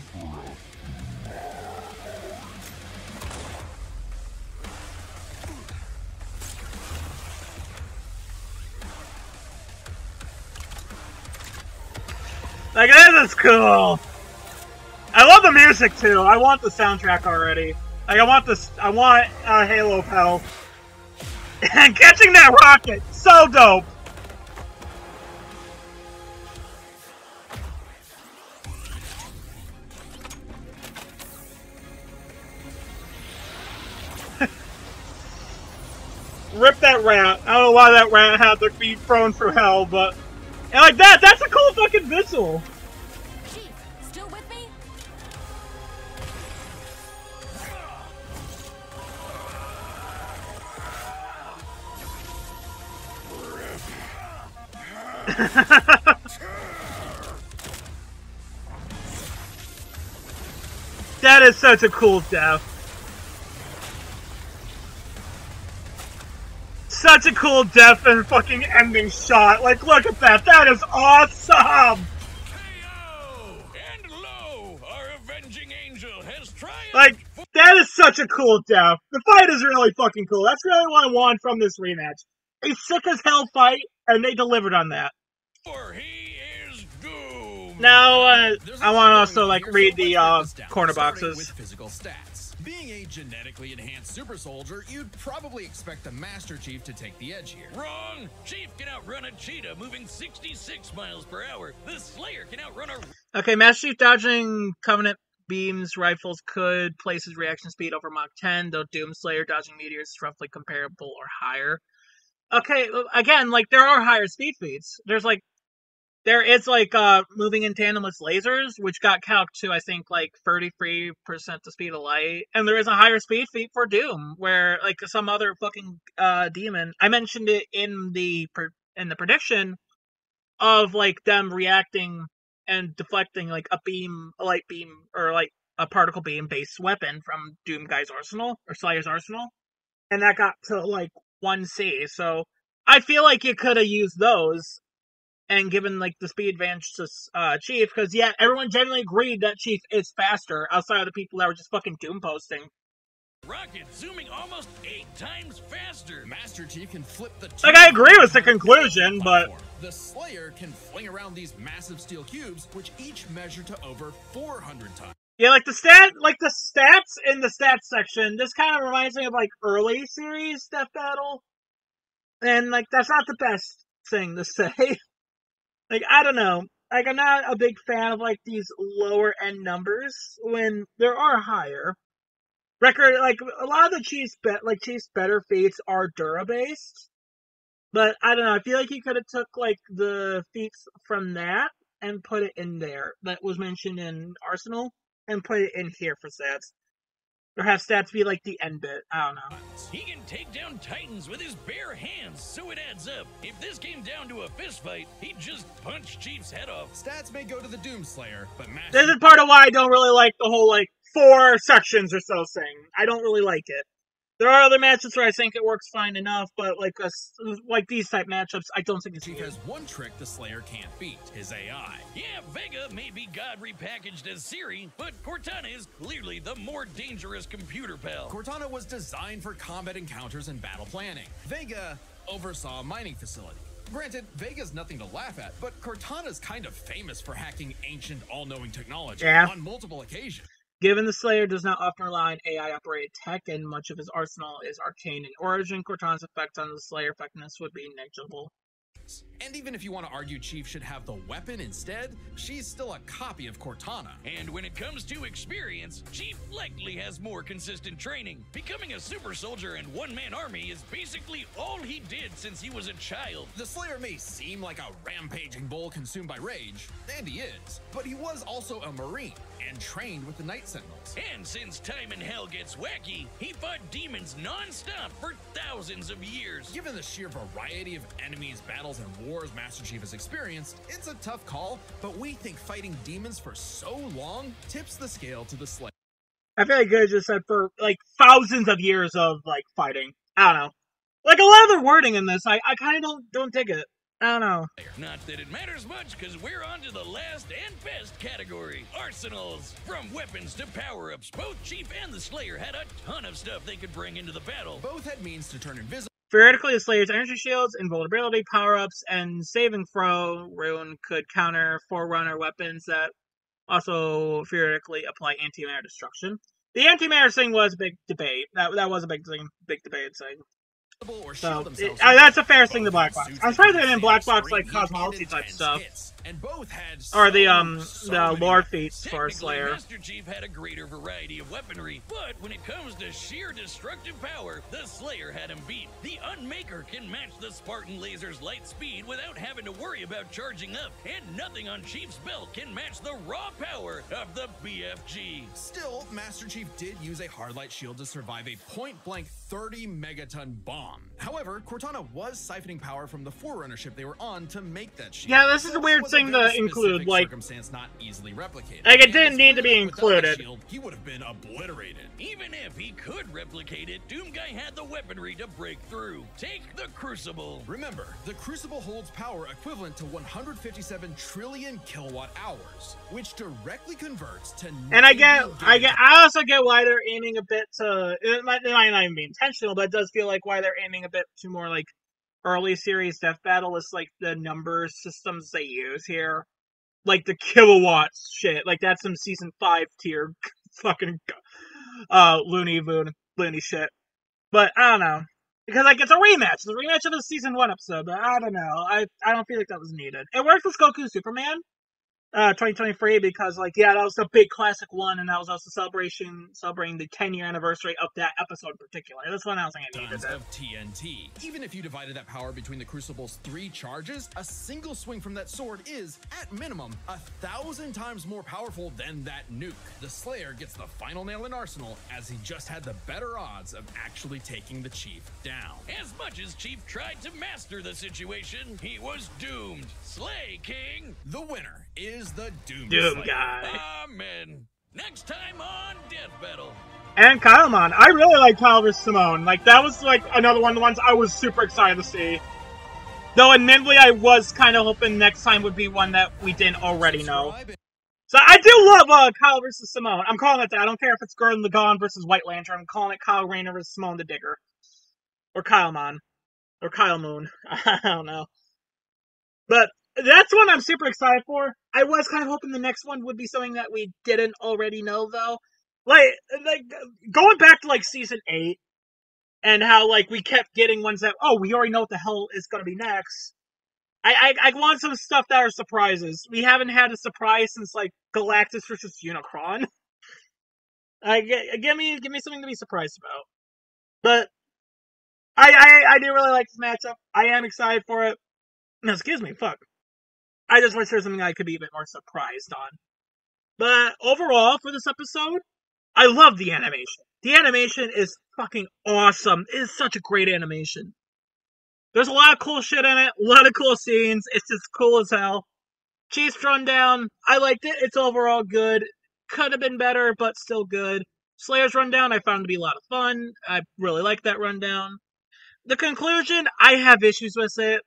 Speaker 1: Like, this is cool. I love the music too. I want the soundtrack already. Like, I want Halo Pell. And catching that rocket, so dope. Rip that rat. I don't know why that rat had to be thrown through hell, but... And like that, that's a cool fucking visual.
Speaker 4: Chief, still with me?
Speaker 1: That is such a cool death. Such a cool death and fucking ending shot. Like, look at that. That is awesome.
Speaker 2: KO! And lo, our avenging angel has triumphed.
Speaker 1: Like, that is such a cool death. The fight is really fucking cool. That's really what I want from this rematch. A sick as hell fight, and they delivered on that.
Speaker 2: For he is doomed.
Speaker 1: Now, I
Speaker 3: There's
Speaker 1: want to
Speaker 3: a lot
Speaker 1: also,
Speaker 3: going on
Speaker 1: like,
Speaker 3: here,
Speaker 1: read
Speaker 3: so
Speaker 1: the
Speaker 3: let's break this down,
Speaker 1: corner
Speaker 3: starting
Speaker 1: boxes.
Speaker 3: with physical stats. Being a genetically enhanced super soldier, you'd probably expect the Master Chief to take the edge here.
Speaker 2: Wrong. Chief can outrun a cheetah moving 66 miles per hour. The Slayer can outrun a...
Speaker 1: Okay, Master Chief dodging Covenant beams rifles could place his reaction speed over Mach 10, though Doomslayer dodging meteors is roughly comparable or higher. Okay, again, like, there are higher speed feats. There is, like, moving in tandem with lasers, which got calced to, I think, like, 33% the speed of light. And there is a higher speed feat for Doom, where, like, some other fucking, demon... I mentioned it in the prediction of, like, them reacting and deflecting, like, a light beam, or, like, a particle beam-based weapon from Doom Guy's arsenal, or Slayer's arsenal. And that got to, like, 1C, so I feel like you could have used those and given, like, the speed advantage to Chief, because, yeah, everyone generally agreed that Chief is faster, outside of the people that were just fucking Doom posting.
Speaker 2: rocket zooming almost 8 times faster.
Speaker 3: Master Chief can flip the...
Speaker 1: Like, I agree with the conclusion, but...
Speaker 3: The Slayer can fling around these massive steel cubes, which each measure to over 400 times.
Speaker 1: Yeah, like, the stats in the stats section, this kind of reminds me of, like, early series Death Battle. And, like, that's not the best thing to say. Like, I don't know. Like, I'm not a big fan of, like, these lower-end numbers when there are higher. Like, a lot of the Chief's better feats are Dura-based. But, I don't know, I feel like you could have took, like, the feats from that and put it in there that was mentioned in Arsenal and put it in here for stats. Or have stats be, like, the end bit. I don't know.
Speaker 2: He can take down Titans with his bare hands, so it adds up. If this came down to a fist fight, he'd just punch Chief's head off.
Speaker 3: Stats may go to the Doomslayer, but Master...
Speaker 1: This is part of why I don't really like the whole, like, 4 sections or so thing. I don't really like it. There are other matches where I think it works fine enough, but, like these type matchups, I don't think it's
Speaker 3: Chief
Speaker 1: good.
Speaker 3: has one trick the Slayer can't beat, his AI.
Speaker 2: Yeah, Vega may be God repackaged as Siri, but Cortana is clearly the more dangerous computer pal.
Speaker 3: Cortana was designed for combat encounters and battle planning. Vega oversaw a mining facility. Granted, Vega's nothing to laugh at, but Cortana's kind of famous for hacking ancient all-knowing technology on multiple occasions.
Speaker 1: Given the Slayer does not often rely on AI-operated tech and much of his arsenal is arcane in origin, Cortana's effect on the Slayer effectiveness would be negligible.
Speaker 3: And even if you want to argue Chief should have the weapon instead, she's still a copy of Cortana.
Speaker 2: And when it comes to experience, Chief likely has more consistent training. Becoming a super soldier and one-man army is basically all he did since he was a child.
Speaker 3: The Slayer may seem like a rampaging bull consumed by rage, and he is, but he was also a Marine and trained with the Night Sentinels.
Speaker 2: And since time in hell gets wacky, he fought demons non-stop for thousands of years.
Speaker 3: Given the sheer variety of enemies, battles, and wars Master Chief has experienced, it's a tough call, but we think fighting demons for so long tips the scale to the Slayer.
Speaker 1: I feel like I just said for like thousands of years of like fighting. I don't know. Like a lot of the wording in this, I kind of don't dig it. I don't know.
Speaker 2: Not that it matters much, because we're on to the last and best category, arsenals. From weapons to power-ups, both Chief and the Slayer had a ton of stuff they could bring into the battle.
Speaker 3: Both had means to turn invisible.
Speaker 1: Theoretically, the Slayer's energy shields, invulnerability, power-ups, and saving throw rune could counter Forerunner weapons that also theoretically apply antimatter destruction. The antimatter thing was a big debate. That was a big debate thing.
Speaker 3: Or
Speaker 1: So that's a fair thing to Black Box. I'm surprised they didn't Black Box like cosmology type stuff.
Speaker 3: And both had
Speaker 1: Or the lore feats for Slayer.
Speaker 2: Master Chief had a greater variety of weaponry, but when it comes to sheer destructive power, the Slayer had him beat. The Unmaker can match the Spartan laser's light speed without having to worry about charging up, and nothing on Chief's belt can match the raw power of the BFG.
Speaker 3: Still, Master Chief did use a hardlight shield to survive a point-blank 30 megaton bomb. However, Cortana was siphoning power from the Forerunner ship they were on to make that shield.
Speaker 1: Yeah, this is a weird thing to include, like,
Speaker 3: circumstance not easily replicated.
Speaker 1: Like, it didn't need to be included.
Speaker 3: Shield, he would have been obliterated.
Speaker 2: Even if he could replicate it, Doomguy had the weaponry to break through. Take the Crucible.
Speaker 3: Remember, the Crucible holds power equivalent to 157 trillion kilowatt hours, which directly converts to.
Speaker 1: And I also get why they're aiming a bit to. It might not even be intentional, but it does feel like why they're aiming a bit to more like early series Death Battle is like the number systems they use here. Like the kilowatts shit. Like that's some season 5 tier fucking loony shit. But I don't know. Because like it's a rematch. It's a rematch of the season 1 episode, but I don't know. I don't feel like that was needed. It worked with Goku Superman. 2023 because like that was the big classic one, and that was also celebrating the 10-year anniversary of that episode in particular. That's one I was thinking I needed it.
Speaker 3: Of TNT. Even if you divided that power between the Crucible's 3 charges, a single swing from that sword is, at minimum, 1,000 times more powerful than that nuke. The Slayer gets the final nail in Arsenal, as he just had the better odds of actually taking the Chief down.
Speaker 2: As much as Chief tried to master the situation, he was doomed. Slay King!
Speaker 3: The winner is the Doom
Speaker 1: Guy.
Speaker 2: Amen. Next time on Death Battle.
Speaker 1: And Kylemon. I really like Kyle vs. Simone. Like, that was, like, another one of the ones I was super excited to see. Though, admittedly, I was kind of hoping next time would be one that we didn't already know. So, I do love Kyle vs. Simone. I'm calling it that. I don't care if it's Gurren Lagann versus White Lantern. I'm calling it Kyle Rayner versus Simone the Digger. Or Kylemon. Or Kyle Moon. I don't know. But that's one I'm super excited for. I was kind of hoping the next one would be something that we didn't already know, though. Like going back to, like, Season 8, and how, like, we kept getting ones that, oh, we already know what the hell is going to be next. I want some stuff that are surprises. We haven't had a surprise since, like, Galactus versus Unicron. Give me something to be surprised about. But I do really like this matchup. I am excited for it. No, excuse me, fuck. I just wish there was something I could be a bit more surprised on. But overall, for this episode, I love the animation. The animation is fucking awesome. It is such a great animation. There's a lot of cool shit in it, a lot of cool scenes. It's just cool as hell. Chief's Rundown, I liked it. It's overall good. Could have been better, but still good. Slayer's Rundown, I found to be a lot of fun. I really like that rundown. The conclusion, I have issues with it.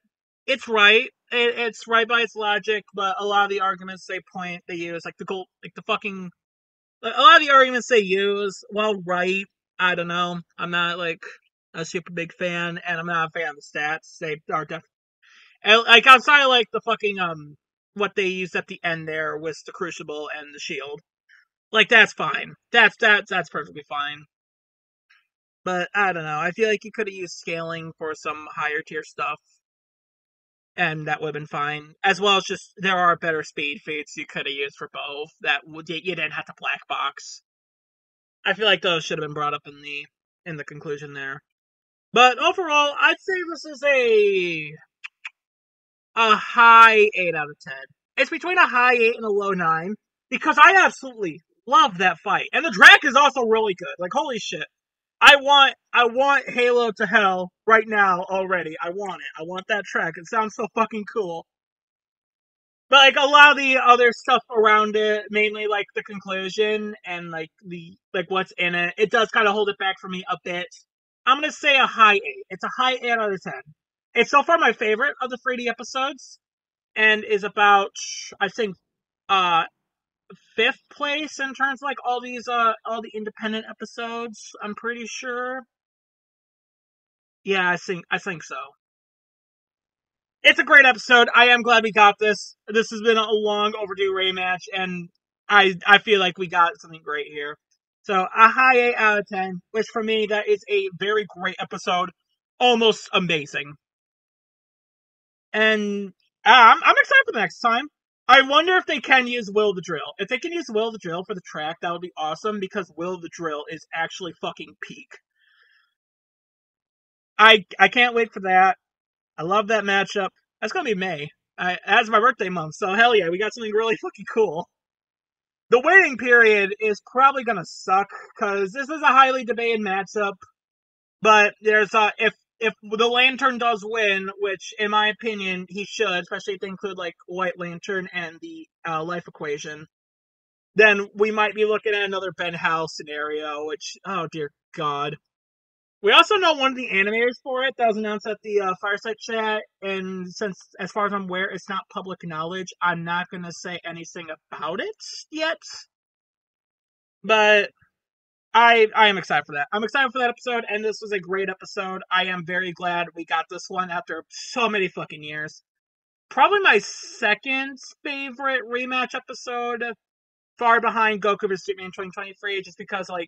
Speaker 1: It's right. It's right by its logic, but a lot of the arguments they use, like a lot of the arguments they use, well, right, I don't know. I'm not, like, a super big fan, and I'm not a fan of the stats. They are definitely, like, outside of, like, the fucking, what they used at the end there was the Crucible and the Shield. Like that's fine. That's perfectly fine. But I don't know. I feel like you could have used scaling for some higher tier stuff, and that would have been fine. As well as just there are better speed feats you could have used for both that you didn't have to black box. I feel like those should have been brought up in the conclusion there. But overall, I'd say this is a high 8 out of 10. It's between a high 8 and a low 9 because I absolutely love that fight. And the track is also really good. Like holy shit. I want Halo to Hell right now already. I want it. I want that track. It sounds so fucking cool. But like a lot of the other stuff around it, mainly like the conclusion and like the like what's in it, it does kind of hold it back for me a bit. I'm gonna say a high 8. It's a high 8 out of 10. It's so far my favorite of the 3D episodes, and is about I think uh fifth place in terms of like all the independent episodes. I'm pretty sure. Yeah, I think so. It's a great episode. I am glad we got this. This has been a long overdue rematch, and I feel like we got something great here. So a high 8 out of 10, which for me that is a very great episode, almost amazing. And I'm excited for the next time. I wonder if they can use Will the Drill. If they can use Will the Drill for the track, that would be awesome because Will the Drill is actually fucking peak. I can't wait for that. I love that matchup. That's gonna be May. That's my birthday month, so hell yeah, we got something really fucking cool. The waiting period is probably gonna suck because this is a highly debated matchup. But there's if the Lantern does win, which in my opinion he should, especially if they include like White Lantern and the life equation, then we might be looking at another Ben House scenario. Which oh dear God. We also know one of the animators for it that was announced at the Fireside Chat, and since, as far as I'm aware, it's not public knowledge, I'm not going to say anything about it yet. But I am excited for that. I'm excited for that episode, and this was a great episode. I am very glad we got this one after so many fucking years. Probably my second favorite rematch episode, far behind Goku vs. Superman 2023, just because, like,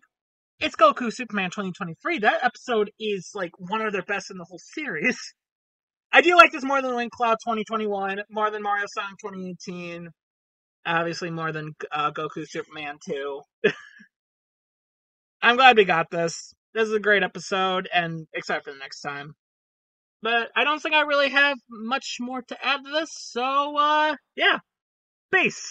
Speaker 1: it's Goku Superman 2023. That episode is, like, one of their best in the whole series. I do like this more than Link Cloud 2021, more than Mario Sonic 2018, obviously more than Goku Superman 2. I'm glad we got this. This is a great episode, and excited for the next time. But I don't think I really have much more to add to this, so, yeah. Peace!